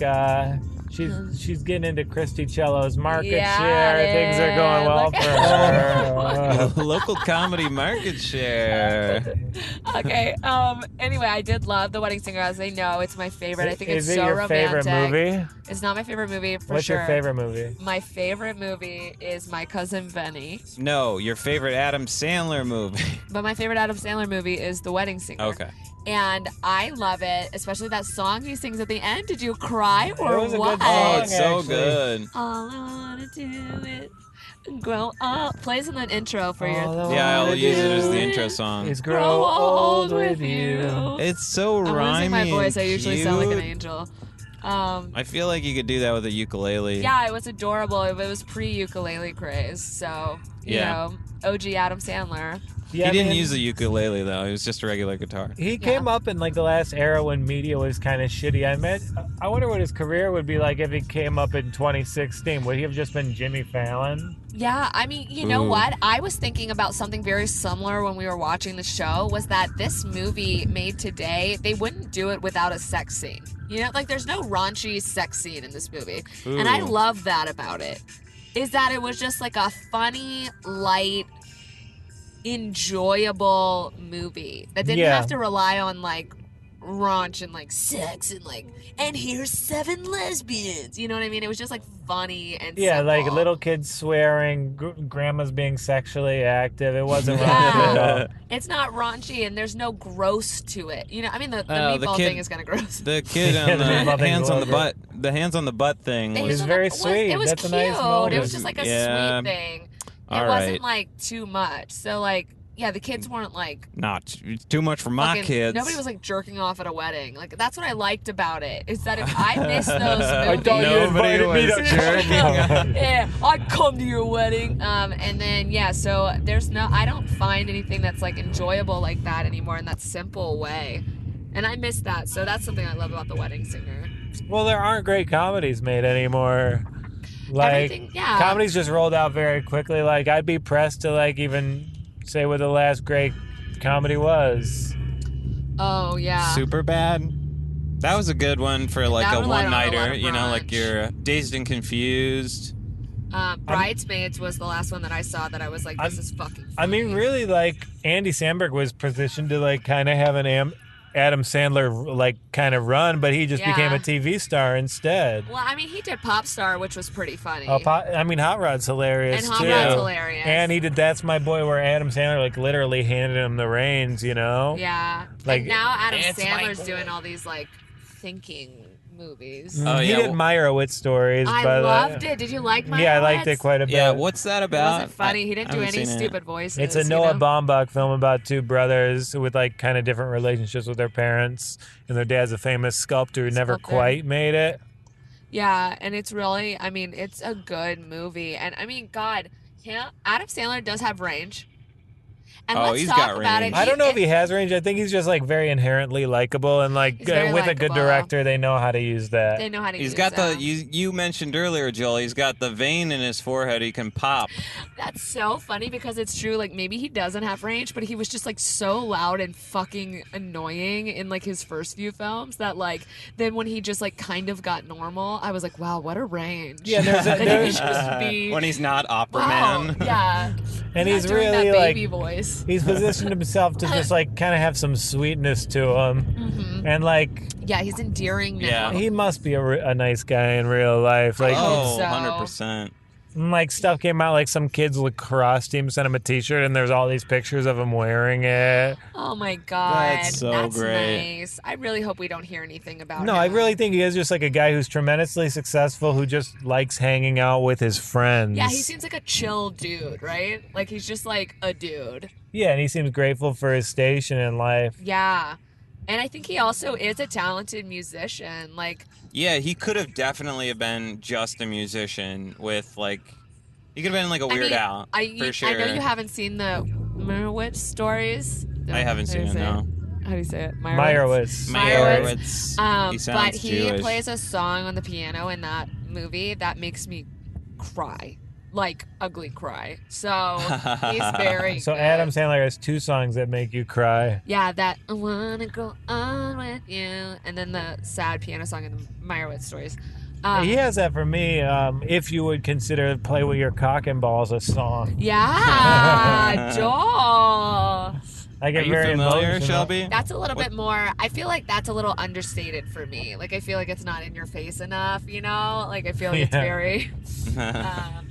she's getting into Christy Cello's market share. Things are going well for her. Local comedy market share. Okay. Anyway, I did love The Wedding Singer, as they know. It's my favorite. I think it's so romantic. Is it your favorite movie? It's not my favorite movie for What's sure. your favorite movie? My favorite movie is My Cousin Vinny. No, your favorite Adam Sandler movie. But my favorite Adam Sandler movie is The Wedding Singer. Okay. And I love it, especially that song he sings at the end. Did you cry or It was a what? good song, Oh, it's so actually. good. All I wanna do is grow up. Plays in the intro for your. Yeah, I'll use it as the intro song. Is grow old with you. It's so I'm rhymey. losing my voice. I and usually sound like an cute. angel. I feel like you could do that with a ukulele. Yeah, it was adorable. It was pre-ukulele craze, so you know, OG Adam Sandler. Yeah, he didn't use a ukulele though. It was just a regular guitar. He came up in like the last era when media was kind of shitty. I wonder what his career would be like if he came up in 2016. Would he have just been Jimmy Fallon? Yeah, I mean, you know what? I was thinking about something very similar when we were watching the show, was that this movie made today, they wouldn't do it without a sex scene. You know, like there's no raunchy sex scene in this movie. Ooh. And I love that about it, is that it was just like a funny, light, enjoyable movie that didn't have to rely on like raunch and like sex and like, and here's 7 lesbians, you know what I mean? It was just like funny and simple. Like little kids swearing, grandmas being sexually active. It wasn't raunchy at all. It's not raunchy and there's no gross to it, you know. I mean, the meatball thing is kind of gross. The kid on the hands on the butt, the hands on the butt thing was very sweet. It was That's cute. a nice moment. It was just like a sweet thing. It wasn't like too much. So like, yeah, the kids weren't like not too much for my kids. Nobody was like jerking off at a wedding. Like that's what I liked about it. Is that if I missed those movies, I thought you invited me to jerking off. Yeah, I'd come to your wedding. And then so I don't find anything that's like enjoyable like that anymore in that simple way. And I miss that. So that's something I love about The Wedding Singer. Well, there aren't great comedies made anymore. Like comedies just rolled out very quickly. Like I'd be pressed to like even say what the last great comedy was. Oh yeah, Superbad. That was a good one for like a one-nighter. You know, like you're Dazed and Confused. Bridesmaids was the last one that I saw that I was like, this is fucking funny. I mean, really, like Andy Samberg was positioned to like kind of have an Adam Sandler like kind of run, but he just became a TV star instead. Well, I mean, he did Pop Star, which was pretty funny. Hot Rod's hilarious and Hot Rod's hilarious. And he did That's My Boy, where Adam Sandler like literally handed him the reins, you know? Yeah. Like and now Adam Sandler's doing all these like thinking movies. He did Meyerowitz stories. I loved it. Did you like Meyerowitz? Yeah, I liked it quite a bit. Yeah, what's that about? It wasn't funny. He didn't do any stupid voices. It's a Noah Baumbach film about 2 brothers with like kind of different relationships with their parents, and their dad's a famous sculptor who never quite made it. Yeah, and it's really, I mean, it's a good movie. And I mean, God, Adam Sandler does have range. And let's talk about it. I don't know if he has range. I think he's just like very inherently likable, and like with a good director, they know how to use that. They know how to use He's got that. you mentioned earlier, Joel, he's got the vein in his forehead he can pop. That's so funny because it's true. Like maybe he doesn't have range, but he was just like so loud and fucking annoying in like his first few films that like then when he just like kind of got normal, I was like, wow, what a range. Yeah, there's just be, when he's not Opera wow, Man. Yeah. And he's doing really that baby like voice. he's positioned himself to just like kind of have some sweetness to him, and like he's endearing now. he must be a nice guy in real life. Like, hope so. 100%. like stuff came out like some kid's lacrosse team sent him a T-shirt, and there's all these pictures of him wearing it. Oh my God, That's so great. Nice. I really hope we don't hear anything about No, him. I really think he is just like a guy who's tremendously successful who just likes hanging out with his friends. Yeah, he seems like a chill dude, right? Like he's just like a dude. Yeah, and he seems grateful for his station in life. Yeah. And I think he also is a talented musician. Like, Yeah, he could have definitely been just a musician with like, he could have been like a Weird Al for sure. I know you haven't seen the Meyerowitz stories. I haven't seen it, no. How do you say it? Meyerowitz. He sounds but he Jewish. plays a song on the piano in that movie that makes me cry. Like, ugly cry. So, he's very So good. Adam Sandler has 2 songs that make you cry. Yeah, that I wanna go on with you, and then the sad piano song in the Meyerowitz stories. He has that for me. If you would consider "Play with Your Cock and Balls" a song, Yeah, Joel. I get Are you very familiar, emotional. Shelby? That's a little bit more. I feel like that's a little understated for me. Like I feel like it's not in your face enough. You know, like I feel like it's Yeah. very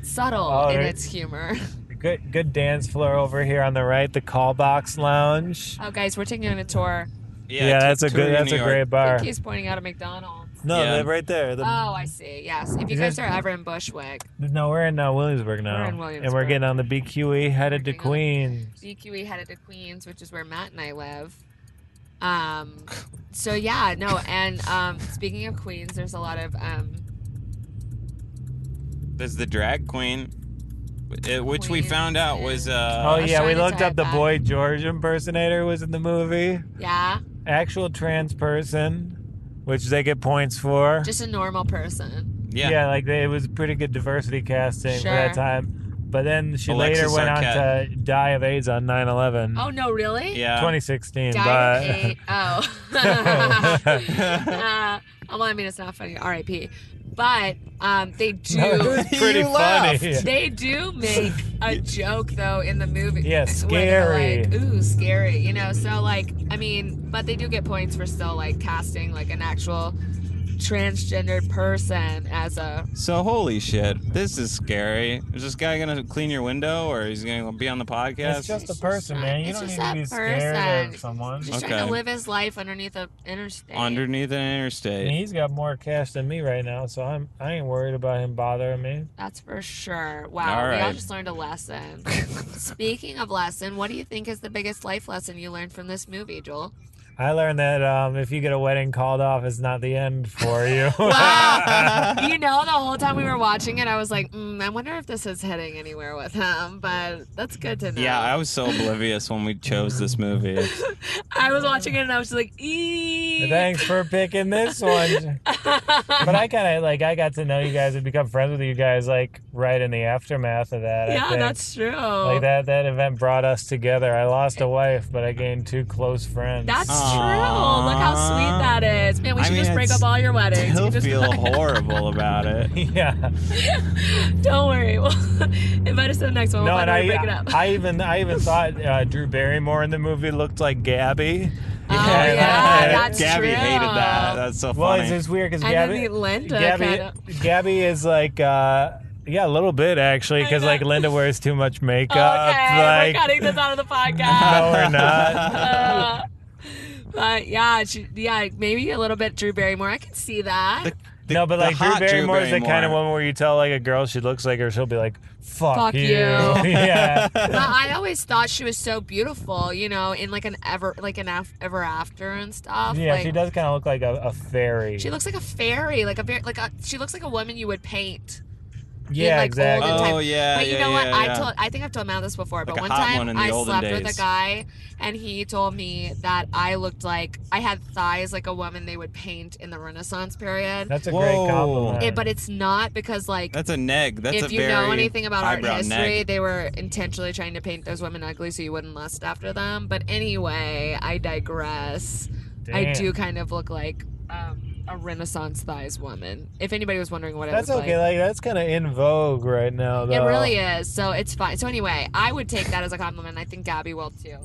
subtle Oh, in right. its humor. Good dance floor over here on the right, the Call Box Lounge. Oh, guys, we're taking on a tour. Yeah, that's a great I bar. think he's pointing out a McDonald's. No, Yeah. they're right there. Oh, I see. Yes. If you guys are ever in Bushwick, No, we're in Williamsburg now. We're in And we're Williamsburg. getting on the BQE headed to We're getting on Queens. BQE headed to Queens, which is where Matt and I live. So yeah, no, and speaking of Queens, there's a lot of There's the drag queen, which we Queens found out was Oh was yeah, we trying to looked type up the that. Boy George impersonator was in the movie. yeah, Actual trans person, which they get points for. just a normal person. yeah. Like it was pretty good diversity casting for that Sure. time. But then she Alexis later went on Arquette. to die of AIDS on 9/11. Oh no, really? Yeah. 2016, Diet but 8. Well, I mean, it's not funny. R.I.P. But they do. No, it was pretty You funny. laughed. They do make a joke though in the movie. Yeah, Where they're scary. like, ooh, scary. You know, so like, I mean, but they do get points for still like casting like an actual transgendered person as a. So holy shit, this is scary. Is this guy gonna clean your window, or he's gonna be on the podcast? it's just a person, man. You It's don't just need to that be scared person. of someone. Just trying Okay. to live his life underneath a interstate. Underneath an I interstate. mean, he's got more cash than me right now, so I ain't worried about him bothering me. That's for sure. Wow, All we all right. just learned a lesson. Speaking of lesson, what do you think is the biggest life lesson you learned from this movie, Joel? I learned that if you get a wedding called off, it's not the end for you. Wow. You know, the whole time we were watching it, I was like, I wonder if this is heading anywhere with him, but that's good to know. Yeah, I was so oblivious when we chose this movie. I was watching it and I was just like, eee. Thanks for picking this one. But I kind of I got to know you guys and become friends with you guys right in the aftermath of that. I Yeah, think. that's true. That event brought us together. I lost a wife, but I gained 2 close friends. That's true. Aw. Look how sweet that is. Man, we I should mean, just break it's up all your weddings. Still You just- feel horrible about it. yeah. Don't worry. We'll invite us to the next one. We'll No, find and a way to break it up. I even thought Drew Barrymore in the movie looked like Gabby. Oh, yeah, that's Gabby true. hated that. That's so Well, funny. it's weird because And Gabby, then Linda kinda. Gabby is yeah, a little bit actually, because I know. Linda wears too much makeup. Okay, we're cutting this out of the podcast. No, we're not. But yeah, maybe a little bit Drew Barrymore. I can see that. No, but the Drew hot Drew Barrymore is the kind of Barrymore. woman where you tell a girl she looks like her, she'll be like, "Fuck you." you. Yeah. But I always thought she was so beautiful, in like an ever after and stuff. Yeah, like, she does kind of look like a fairy. She looks like a fairy, she looks like a woman you would paint. Yeah, like, exactly. olden time. Oh, yeah, But you yeah, know what? yeah. I think I've told Matt this before, but Like a one hot time one in the I olden slept with days. a guy and he told me that I looked like I had thighs like a woman they would paint in the Renaissance period. That's a Whoa. great compliment. But it's not because That's a neg. That's if a you very know anything about art highbrow history, neg. they were intentionally trying to paint those women ugly so you wouldn't lust after them. But anyway, I digress. I Damn. do kind of look like a Renaissance thighs woman. If anybody was wondering what that's it was okay. Like that's kind of in vogue right now, though. It really is. So it's fine. So anyway, I would take that as a compliment. I think Gabby will too.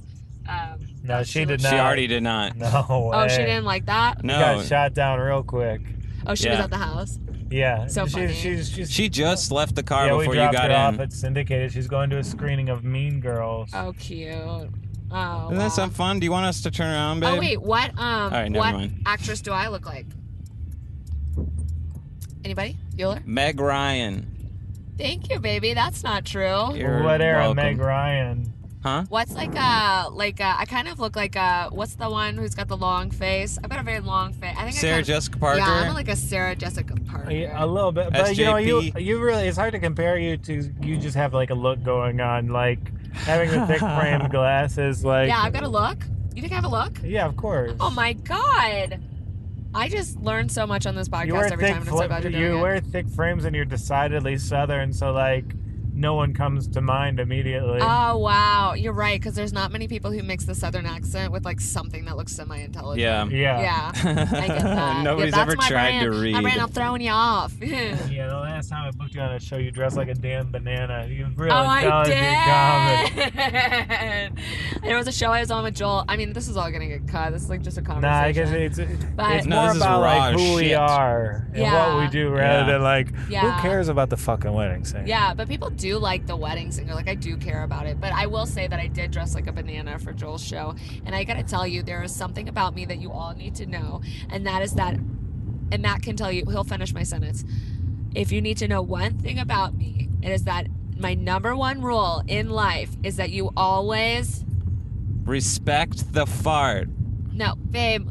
No, she did not. She already did not. No way. Oh, she didn't like that? No. She got shot down real quick. Oh, she was at the house? Yeah. So funny. She just left the car we before you dropped got her in. off at Syndicated. She's going to a screening of Mean Girls. Oh, cute. Oh, Isn't that some fun? Do you want us to turn around, babe? Oh, wait. What right, never what mind. actress do I look like? Anybody? Bueller? Meg Ryan. Thank you, baby. That's not true. You're What era, welcome. Meg Ryan? Huh? What's I kind of look like what's the one who's got the long face? I've got a very long face. I think Sarah Jessica Parker? Yeah, I'm like a Sarah Jessica Parker. A little bit, but SJP. you really, it's hard to compare you to. You just have like a look going on, like having the thick frame glasses. Like Yeah, I've got a look. You think I have a look? Yeah, of course. Oh my god. I just learned so much on this podcast You wear every time, and I'm so glad you're doing you it. wear thick frames and you're decidedly Southern, so like no one comes to mind immediately. Oh wow, you're right, because there's not many people who mix the Southern accent with like something that looks semi-intelligent. Yeah. Yeah, I get that. Nobody's that's ever my tried to brand. read. My brand, I'm throwing you off. Yeah, the last time I booked you on a show, you dressed like a damn banana. You real Oh, I intelligent did. There was a show I was on with Joel. I mean, this is all gonna get cut. This is like just a comic. conversation. Nah, I guess it's No, more this is about raw like who we shit. are and Yeah. what we do rather than like Yeah. who cares about the fucking wedding singer. Yeah, but people do like the wedding singer. Like, I do care about it. But I will say that I did dress like a banana for Joel's show. And I gotta tell you, there is something about me that you all need to know. And that is that, and Matt can tell you, he'll finish my sentence. If you need to know one thing about me, it is that my number one rule in life is that you always... Respect the fart. No, babe.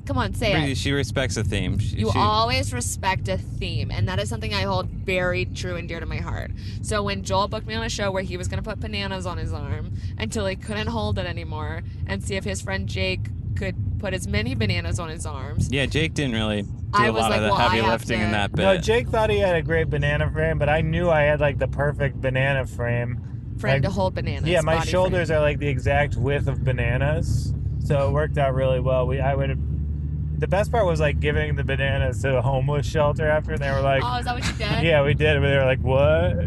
Come on, say it. She respects a theme. You always respect a theme, and that is something I hold very true and dear to my heart. So when Joel booked me on a show where he was going to put bananas on his arm until he couldn't hold it anymore and see if his friend Jake could put as many bananas on his arms. Yeah, Jake didn't really do I a was lot like, of the well, heavy I have lifting to- in that bit. No, Jake thought he had a great banana frame, but I knew I had like the perfect banana frame. Frame to hold bananas. Yeah, my body shoulders frame. are like the exact width of bananas, so it worked out really well. The best part was like giving the bananas to the homeless shelter after, and they were like, Oh, is that what you did? "Yeah, we did," but they were like, "What?"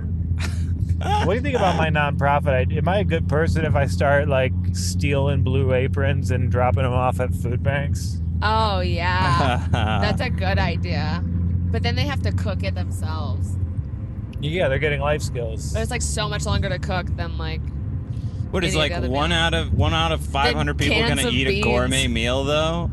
What do you think about my nonprofit? Am I a good person if I start like stealing blue aprons and dropping them off at food banks? Oh, yeah. That's a good idea. But then they have to cook it themselves. Yeah, they're getting life skills. But it's like so much longer to cook than like... What is any of like the other one out of 500 people cans gonna of eat beans. a gourmet meal though?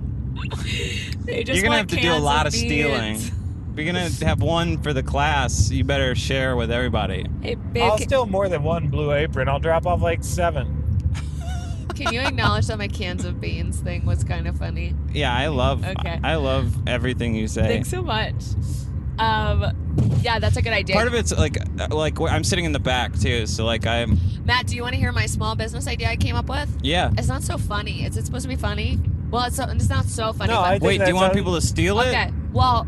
They just You're gonna have want to do a cans lot of beans. stealing. If you're gonna have one for the class, you better share with everybody. Hey, babe, I'll steal more than one blue apron. I'll drop off like 7. can you acknowledge that my cans of beans thing was kind of funny? Yeah, I love everything you say. Thanks so much. Yeah, that's a good idea. Part of it's like I'm sitting in the back too, so like I'm. Matt, do you want to hear my small business idea I came up with? Yeah. It's not so funny. Is it supposed to be funny? Well, it's not so funny. No, but I think Wait, do you that's want a- people to steal it? Okay. Well,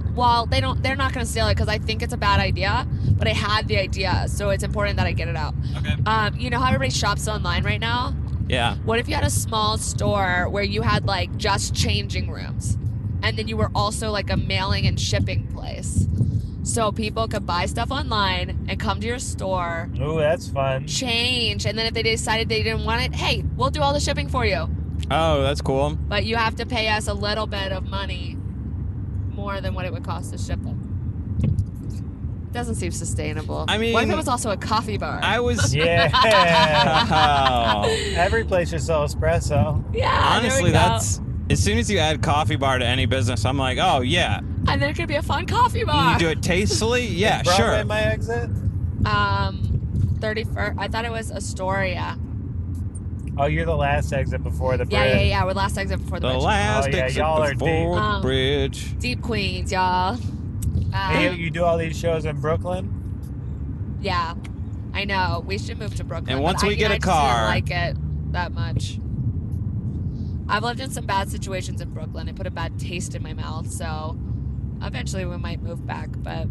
they're not going to steal it because I think it's a bad idea, but I had the idea, so it's important that I get it out. Okay. You know how everybody shops online right now? Yeah. What if you had a small store where you had like just changing rooms, and then you were also like a mailing and shipping place, so people could buy stuff online and come to your store, Ooh, that's fun. change, and then if they decided they didn't want it, hey, we'll do all the shipping for you, Oh, that's cool. but you have to pay us a little bit of money more than what it would cost to ship them. Doesn't seem sustainable. I mean, what if it was also a coffee bar? I was. Yeah. Oh. Every place should sell espresso. Yeah. there we Honestly, go. that's as soon as you add coffee bar to any business, I'm like, oh yeah. And then it could be a fun coffee bar. You do it tastefully, yeah, Is Broadway sure. my exit? 31st. I thought it was Astoria. Oh, you're the last exit before the bridge. Yeah. We're last exit before the The bridge. last Oh, yeah, exit y'all are before deep. the bridge. Deep Queens, y'all. Hey, you do all these shows in Brooklyn? Yeah, I know. We should move to Brooklyn. And once but we get a I just car- didn't like it that much. I've lived in some bad situations in Brooklyn. It put a bad taste in my mouth. So eventually we might move back, but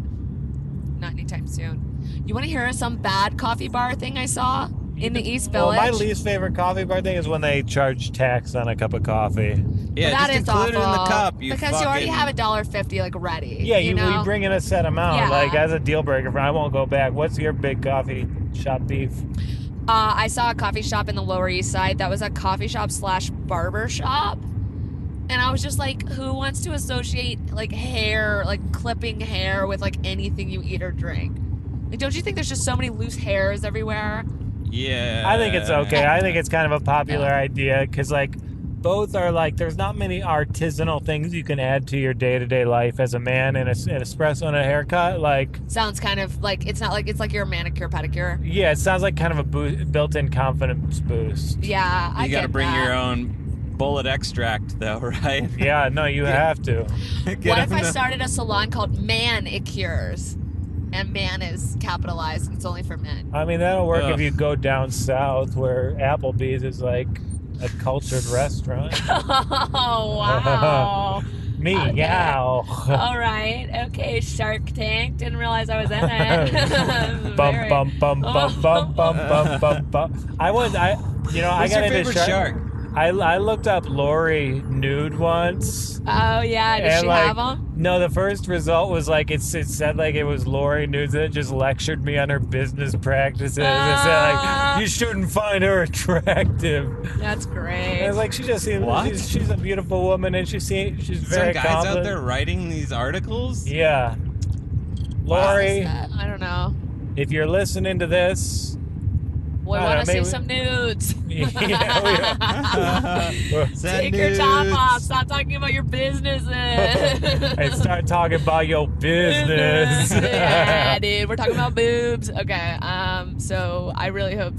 not anytime soon. You want to hear some bad coffee bar thing I saw in the East Well, Village? my least favorite coffee bar thing is when they charge tax on a cup of coffee. Yeah, That just is include it in the awful, cup. because you already have $1.50 like ready. Yeah, you know? we bring in a set amount. Yeah. Like as a deal breaker, I won't go back. What's your big coffee shop beef? I saw a coffee shop in the Lower East Side that was a coffee shop / barber shop. And I was just like, who wants to associate like hair, like clipping hair with like anything you eat or drink? Like, don't you think there's just so many loose hairs everywhere? Yeah. I think it's okay. I think it's kind of a popular idea because like both are like there's not many artisanal things you can add to your day-to-day life as a man and an espresso and a haircut. Like Sounds kind of like it's not like it's like your manicure pedicure. yeah, it sounds like kind of a built-in confidence boost. Yeah, I You got to get bring that. your own bullet extract, though, right? Yeah, no, you have to. What if I started a salon called Man It Cures? And man is capitalized. It's only for men. I mean, that'll work Ugh. if you go down south where Applebee's is like a cultured restaurant. Oh, wow. Meow. All right. Okay, Shark Tank. Didn't realize I was in it. Bum bum bum bum bum bum bum bum bum. I What's got your into favorite shark? I looked up Lori nude once. Oh, yeah. Does And she like, have them? no, the first result was like it said like it was Lori nudes and it just lectured me on her business practices. It said like you shouldn't find her attractive. That's great. And it's like she just seems What? she's a beautiful woman and she's very Some guys confident. out there writing these articles? Yeah. Lori, I don't know. if you're listening to this, We I don't want to know, see maybe- some nudes. Send Take your top nudes. off. Stop talking about your businesses. and start talking about your business. Yeah, dude. We're talking about boobs. Okay. So I really hope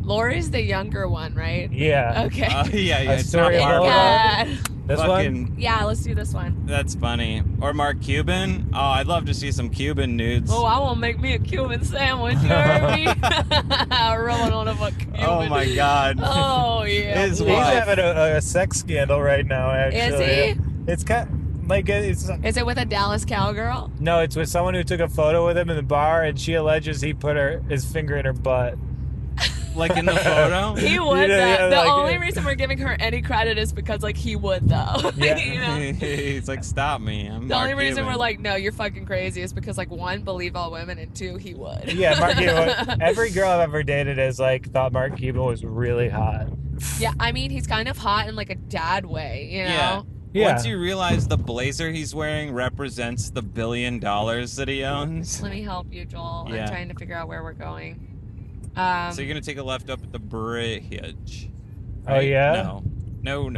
Lori's the younger one, right? Yeah. Okay. Yeah, A it's not story of Barbara. God. This one? Fucking, Yeah, let's do this one. that's funny. Or Mark Cuban. Oh, I'd love to see some Cuban nudes. Oh, I want to make me a Cuban sandwich. You heard me? Rolling on a Cuban. Oh my God. Oh, yeah. His He's wife. having a sex scandal right now, actually. Is he? It's kind like it's Is it with a Dallas cowgirl? no, it's with someone who took a photo with him in the bar, and she alleges he put his finger in her butt. Like in the photo? He would, Yeah, though. yeah, The like- only reason we're giving her any credit is because, like, he would, though. Yeah. You know? He's like, stop me. I'm The Mark only reason Cuban. we're like, no, you're fucking crazy is because, like, one, believe all women, and two, he would. Yeah, Mark Cuban. Every girl I've ever dated has like thought Mark Cuban was really hot. Yeah, I mean, he's kind of hot in, like, a dad way, you know? Yeah. Yeah. Once you realize the blazer he's wearing represents the $1 billion that he owns. Let me help you, Joel. Yeah. I'm trying to figure out where we're going. So you're gonna take a left up at the bridge. Oh, yeah? No,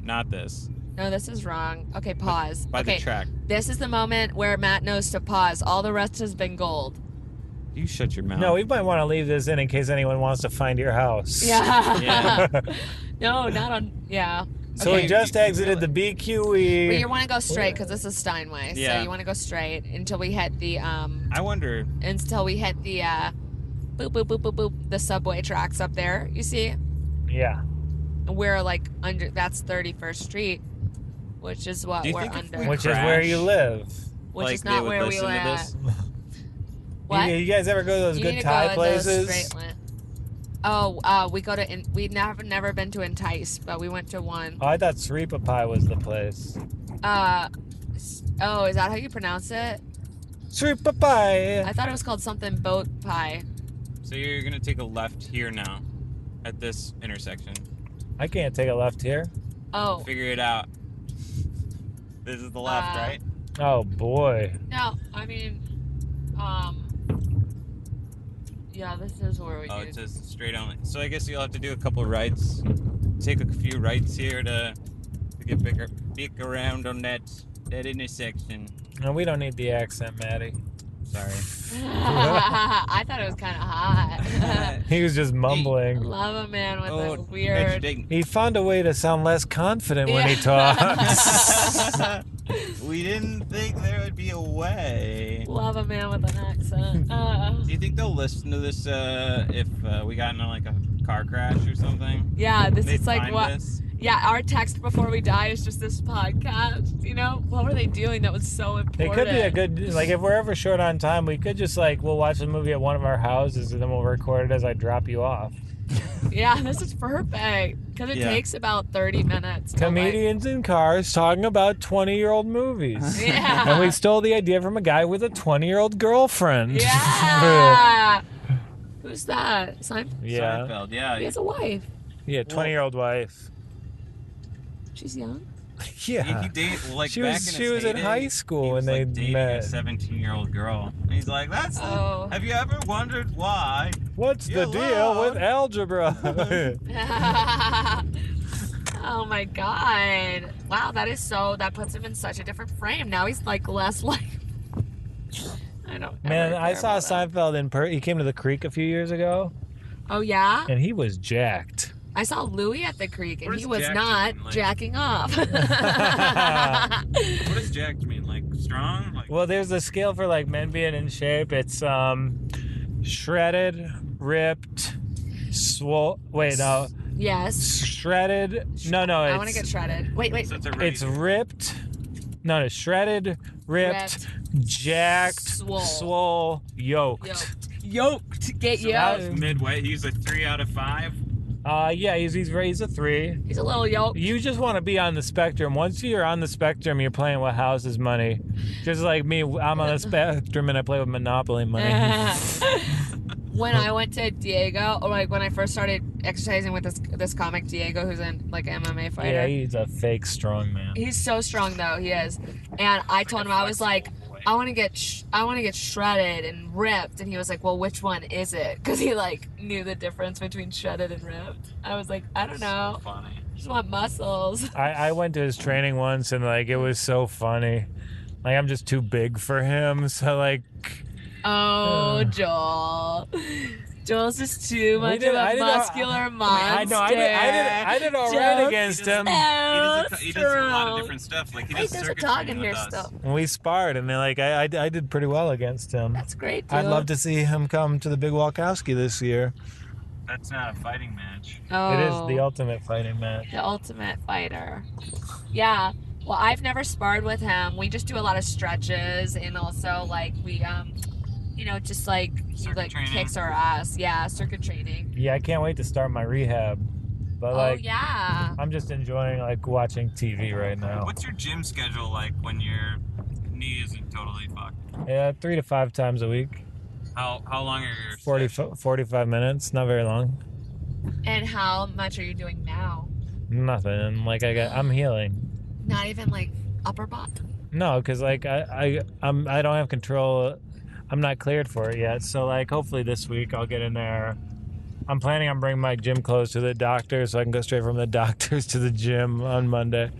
not this. No, this is wrong. Okay, pause. By okay, the track. this is the moment where Matt knows to pause. All the rest has been gold. You shut your mouth. No, we might want to leave this in case anyone wants to find your house. Yeah. Yeah. No, not on. Yeah. So Okay. we just exited the But BQE. you want to go straight because this is Steinway. So Yeah. you want to go straight until we hit the I wonder. boop boop boop boop boop the subway tracks up there. You see, Yeah. we're like under. That's 31st Street, which is what Do you we're think if under. we Which is where you live. Which like, is they not would where we listen to live. this? What? You guys ever go to those You good need to Thai go to places? those straight line. Oh, we go to. We've never been to Entice, but we went to one. Oh, I thought Sripa Pie was the place. Oh, is that how you pronounce it? Sripa Pie. I thought it was called something boat pie. So you're gonna take a left here now, at this intersection. I can't take a left here. Oh, Figure it out. This is the left, right? Oh boy. no, I mean, yeah, this is where we Oh, do. it says straight on. So I guess you'll have to do a couple of rights. Take a few rights here to get big around on that intersection. No, we don't need the accent, Maddie. Sorry. I thought it was kind of hot. He was just mumbling. Love a man with Oh, a weird. He found a way to sound less confident when he Yeah. talks. We didn't think there would be a way. Love a man with an accent. Do you think they'll listen to this if we got in like a car crash or something? Yeah, this They'd is like find what. this? Yeah, our text before we die is just this podcast. You know, what were they doing that was so important? It could be a good, like, if we're ever short on time, we could just, like, we'll watch the movie at one of our houses and then we'll record it as I drop you off. Yeah, this is perfect because it takes about 30 minutes. Comedians in cars talking about 20-year-old movies. Yeah. And we stole the idea from a guy with a 20-year-old girlfriend. Yeah. Who's that? Yeah. Seinfeld, yeah. He has a wife. Yeah, 20-year-old wife. She's young. Yeah. He dated, like, she back was, in she his was in heyday, high school he when was, they like, dating met. a 17-year-old girl. And he's like, have you ever wondered why? What's the deal with algebra? Oh my god. Wow, that puts him in such a different frame. Now he's like less like I don't Man, I saw Seinfeld. Seinfeld he came to the Creek a few years ago. Oh yeah? And he was jacked. I saw Louis at the Creek and What he does was jacked not mean? Like- jacking off. What does jacked mean? Like, strong? Like, Well, there's a scale for like men being in shape. It's shredded, ripped, swole. Wait, no. Yes. Shredded. No. I want to get shredded. Wait. so It's ripped. No, shredded, ripped, jacked, swole, yoked. Yoked. Get so that yoked. was midway. He's a 3 out of 5. Yeah, he's a 3. He's a little yoked. You just want to be on the spectrum. Once you're on the spectrum, you're playing with house's money. Just like me, I'm on the spectrum and I play with Monopoly money. When I went to Diego, or like when I first started exercising with this comic Diego, who's in like an MMA fighter. Yeah, he's a fake strong man. He's so strong though, he is. And I told him, I was like, I want to get shredded and ripped, and he was like, well, which one is it? Because he like knew the difference between shredded and ripped. I was like, I don't know. So funny. I just want muscles. I went to his training once and like it was so funny. Like I'm just too big for him, so like. Oh, Joel. Joel's just too much of a muscular monster. I did all right against him. He does a lot of different stuff. Like, he does a circuit dog training in here with us. still. And we sparred, and then like I did pretty well against him. That's great, dude. I'd love to see him come to the Big Walkowski this year. That's not a fighting match. Oh, It is the ultimate fighting match. the ultimate fighter. Yeah. Well, I've never sparred with him. We just do a lot of stretches, and also like we just like he Circuit like training. kicks our ass. Yeah, circuit training. Yeah, I can't wait to start my rehab. But Oh like yeah. I'm just enjoying like watching TV right now. What's your gym schedule like when your knee isn't totally fucked? Yeah, 3 to 5 times a week. How long are your 45 minutes, not very long. And how much are you doing now? Nothing. Like I'm healing. Not even like upper body. No, because like I don't have control. I'm not cleared for it yet. So like hopefully this week I'll get in there. I'm planning on bringing my gym clothes to the doctor so I can go straight from the doctors to the gym on Monday.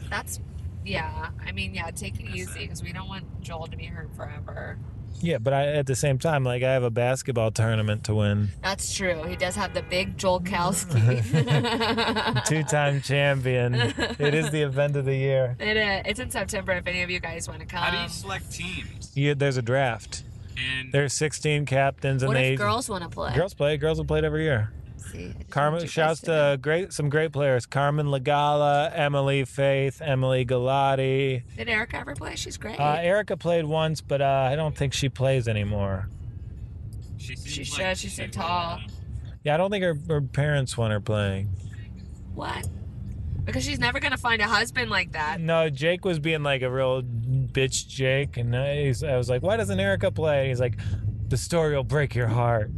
Yeah. I mean, yeah, take it easy because we don't want Joel to be hurt forever. Yeah, but at the same time, like I have a basketball tournament to win. That's true. He does have the big Joelkowski. 2-time champion. It is the event of the year. It is. It's in September if any of you guys want to come. How do you select teams? There's a draft. And There's 16 captains, and What they if girls want to play? girls play. Girls have played every year. See, Carmen, shouts to some great players: Carmen Lagala, Emily Faith, Emily Galati. Did Erica ever play? She's great. Erica played once, but I don't think she plays anymore. she should. She's so tall. Yeah, I don't think her parents want her playing. What? Because she's never gonna find a husband like that. No, Jake was being like a real bitch, Jake, and I was like, "Why doesn't Erica play?" And he's like, "The story will break your heart."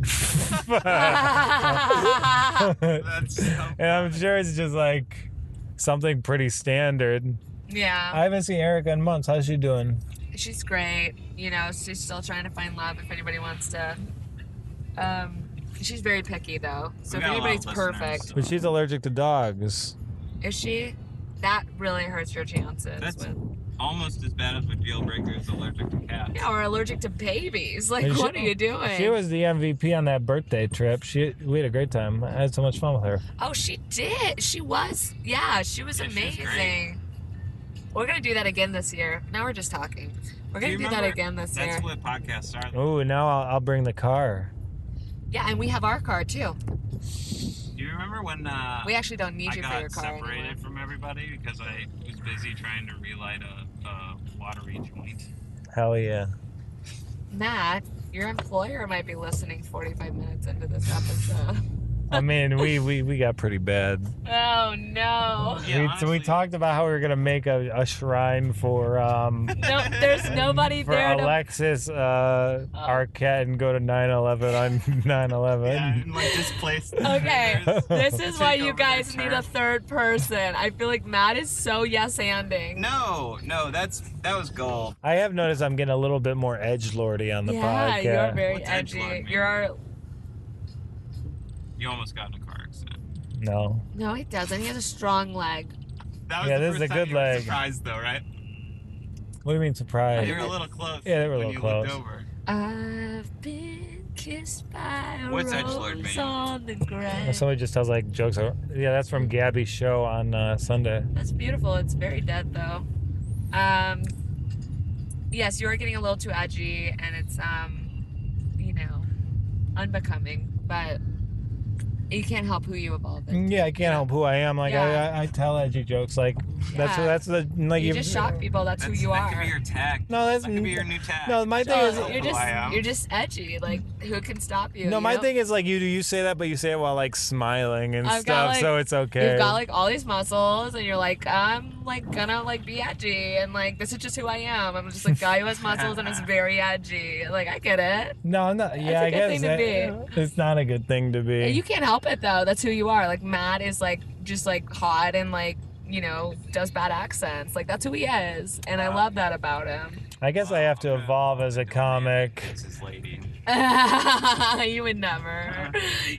That's so And I'm sure it's just like something pretty standard. Yeah. I haven't seen Erica in months. How's she doing? She's great. You know, she's still trying to find love if anybody wants to. She's very picky though. So We if got a lot of anybody's listeners, perfect, so- But she's allergic to dogs. is she? That really hurts your chances. That's with, almost as bad as a deal breaker is allergic to cats. yeah, or allergic to babies. Like, And what are you doing? She was the MVP on that birthday trip. We had a great time. I had so much fun with her. Oh, she did. She was. Yeah, she was Yeah, she was great. amazing. We're gonna do that again this year. Now we're just talking. We're gonna you do that remember- again this year. That's what podcasts are. Oh, now I'll bring the car. Yeah, and we have our car too. Do you remember when We actually don't need I you for got your car separated anymore. from everybody because I was busy trying to relight a watery joint? Hell yeah. Matt, your employer might be listening 45 minutes into this episode. I mean, we got pretty bad. Oh no. Yeah, We talked about how we were gonna make a shrine for No, there's nobody for there to. Alexis Arquette and go to 9/11 on 9/11. Yeah, and like displaced. Okay, this is why you guys need a turf. third person. I feel like Matt is so yes-anding. No, that was gold. I have noticed I'm getting a little bit more edgelordy on the podcast. Yeah, you're very What's edgy. edgelord mean? You're our. You almost got in a car accident. No. No, he doesn't. He has a strong leg. That was Yeah, the this is first a time good you were leg. surprised, though, right? What do you mean surprised? They were a little close. Yeah, they were a when little you close. looked over. I've been kissed by a What's edgelord rose mean? on the ground. Somebody just tells like jokes. Yeah, that's from Gabby's show on Sunday. That's beautiful. It's very dead though. Yes, you are getting a little too edgy, and it's unbecoming. But you can't help who you evolve into. Yeah, I can't help who I am. Like Yeah. I tell edgy jokes. Like Yeah. that's the like You just shock people. That's who you That could are. be your tag. No, that's That could be your new tag. No, my thing is You're just edgy. Like who can stop you? no, you my know? thing is like you say that, but you say it while like smiling and I've stuff, got, like- so it's okay. You've got like all these muscles, and you're like, I'm like gonna like be edgy, and like this is just who I am. I'm just a guy who has muscles and is very edgy. Like I get it. No, I'm not. Yeah, a I good guess thing to it's not a good thing to be. You can't help it though. That's who you are. Like Matt is like just like hot and like does bad accents. Like that's who he is, and I love that about him. I guess I have to evolve as a comic. It's his lady. You would never.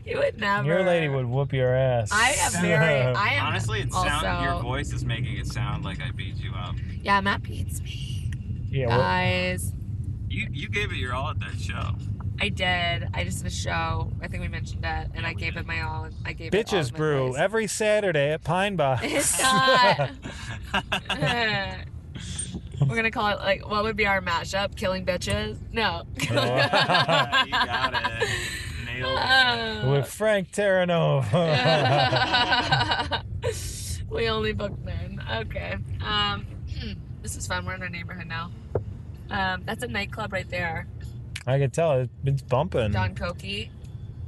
You would never. Your lady would whoop your ass. I am. Honestly, also, your voice is making it sound like I beat you up. Yeah, Matt beats me. Yeah, Guys, You gave it your all at that show. I did. I just did a show. I think we mentioned it, and I gave it my all. I gave it all Bitches of my Brew voice. every Saturday at Pine Box. It's not. We're gonna call it like, what would be our mashup? Killing bitches? No. You got it. Nailed it. With Frank Terranova. We only book men. Okay. This is fun. We're in our neighborhood now. That's a nightclub right there. I can tell it's bumping. Don Cokie.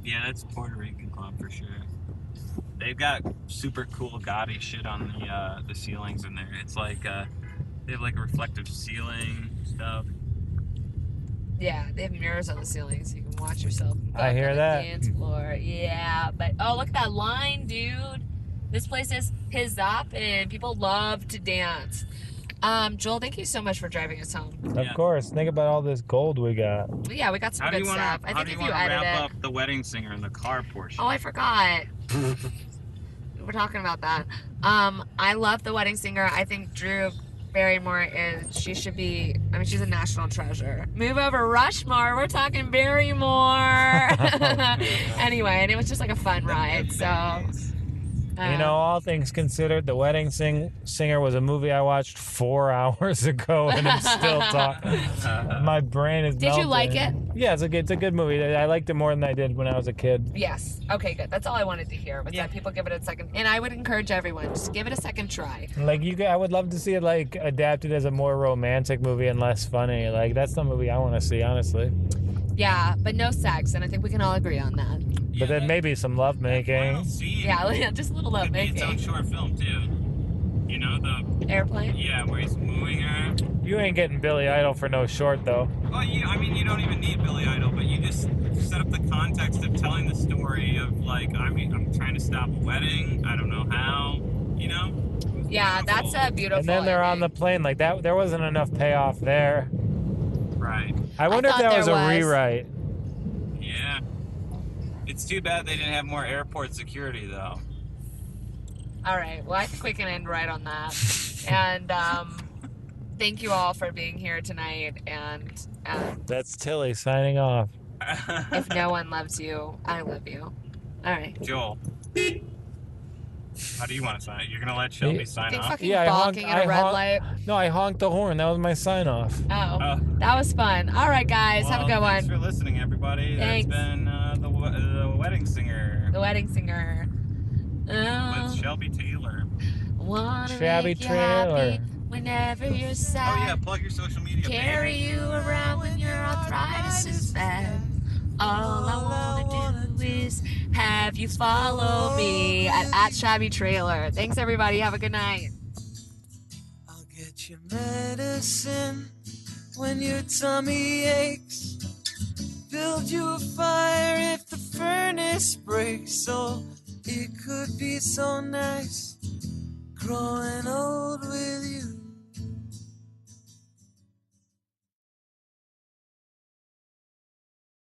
Yeah, that's a Puerto Rican club for sure. They've got super cool gaudy shit on the ceilings in there. It's like they have like a reflective ceiling stuff. Yeah, they have mirrors on the ceiling so you can watch yourself. I hear on that. The dance floor. Yeah, but oh, look at that line, dude. This place is pizappin'. People love to dance. Joel, thank you so much for driving us home. Of course. Think about all this gold we got. Yeah, we got some How do good you want stuff. to I think if you wrap edit it. up the wedding singer in the car portion? Oh, I forgot. We're talking about that. I love the wedding singer. I think Drew Barrymore she's a national treasure. Move over Rushmore. We're talking Barrymore. Anyway, and it was just like a fun ride. So, all things considered, The Wedding Singer was a movie I watched 4 hours ago, and I'm still talking. My brain is Did you like it? Yeah, it's a good movie. I liked it more than I did when I was a kid. Yes. Okay, good. That's all I wanted to hear. Was that people give it a second, and I would encourage everyone just give it a second try. Like I would love to see it like adapted as a more romantic movie and less funny. Like that's the movie I want to see, honestly. Yeah, but no sex, and I think we can all agree on that. But then maybe some love making. Yeah, just a little love Could be its own making. short film too. You know the Airplane. yeah where he's wooing her. You ain't getting Billy Idol for no short though. Well, you don't even need Billy Idol, but you just set up the context of telling the story of like, I'm trying to stop a wedding. I don't know how. Yeah, that's a beautiful. And then they're on the ending. plane like that. There wasn't enough payoff there. Right. I wonder if thought that was there a was. rewrite. Yeah. It's too bad they didn't have more airport security though. All right. Well, I think we can end right on that. And thank you all for being here tonight. And That's Tilly signing off. if no one loves you, I love you. All right. Joel, how do you want to sign it? You're gonna let Shelby I sign think off? fucking Yeah, bonking at a red light. No, I honked the horn. That was my sign off. Oh, that was fun. All right, guys. Have a good Thanks one. for listening, everybody. Thanks. That's been the wedding singer The wedding singer. with Shelby Taylor. Wanna Shabby make you trailer. happy whenever you're sad. Oh yeah, plug your social media. Carry baby. you around when your arthritis is bad. All I wanna do is have if you follow me at Shabby Trailer. Thanks, everybody. Have a good night. I'll get you medicine when your tummy aches. Build you a fire if the furnace breaks. Oh, it could be so nice growing old with you.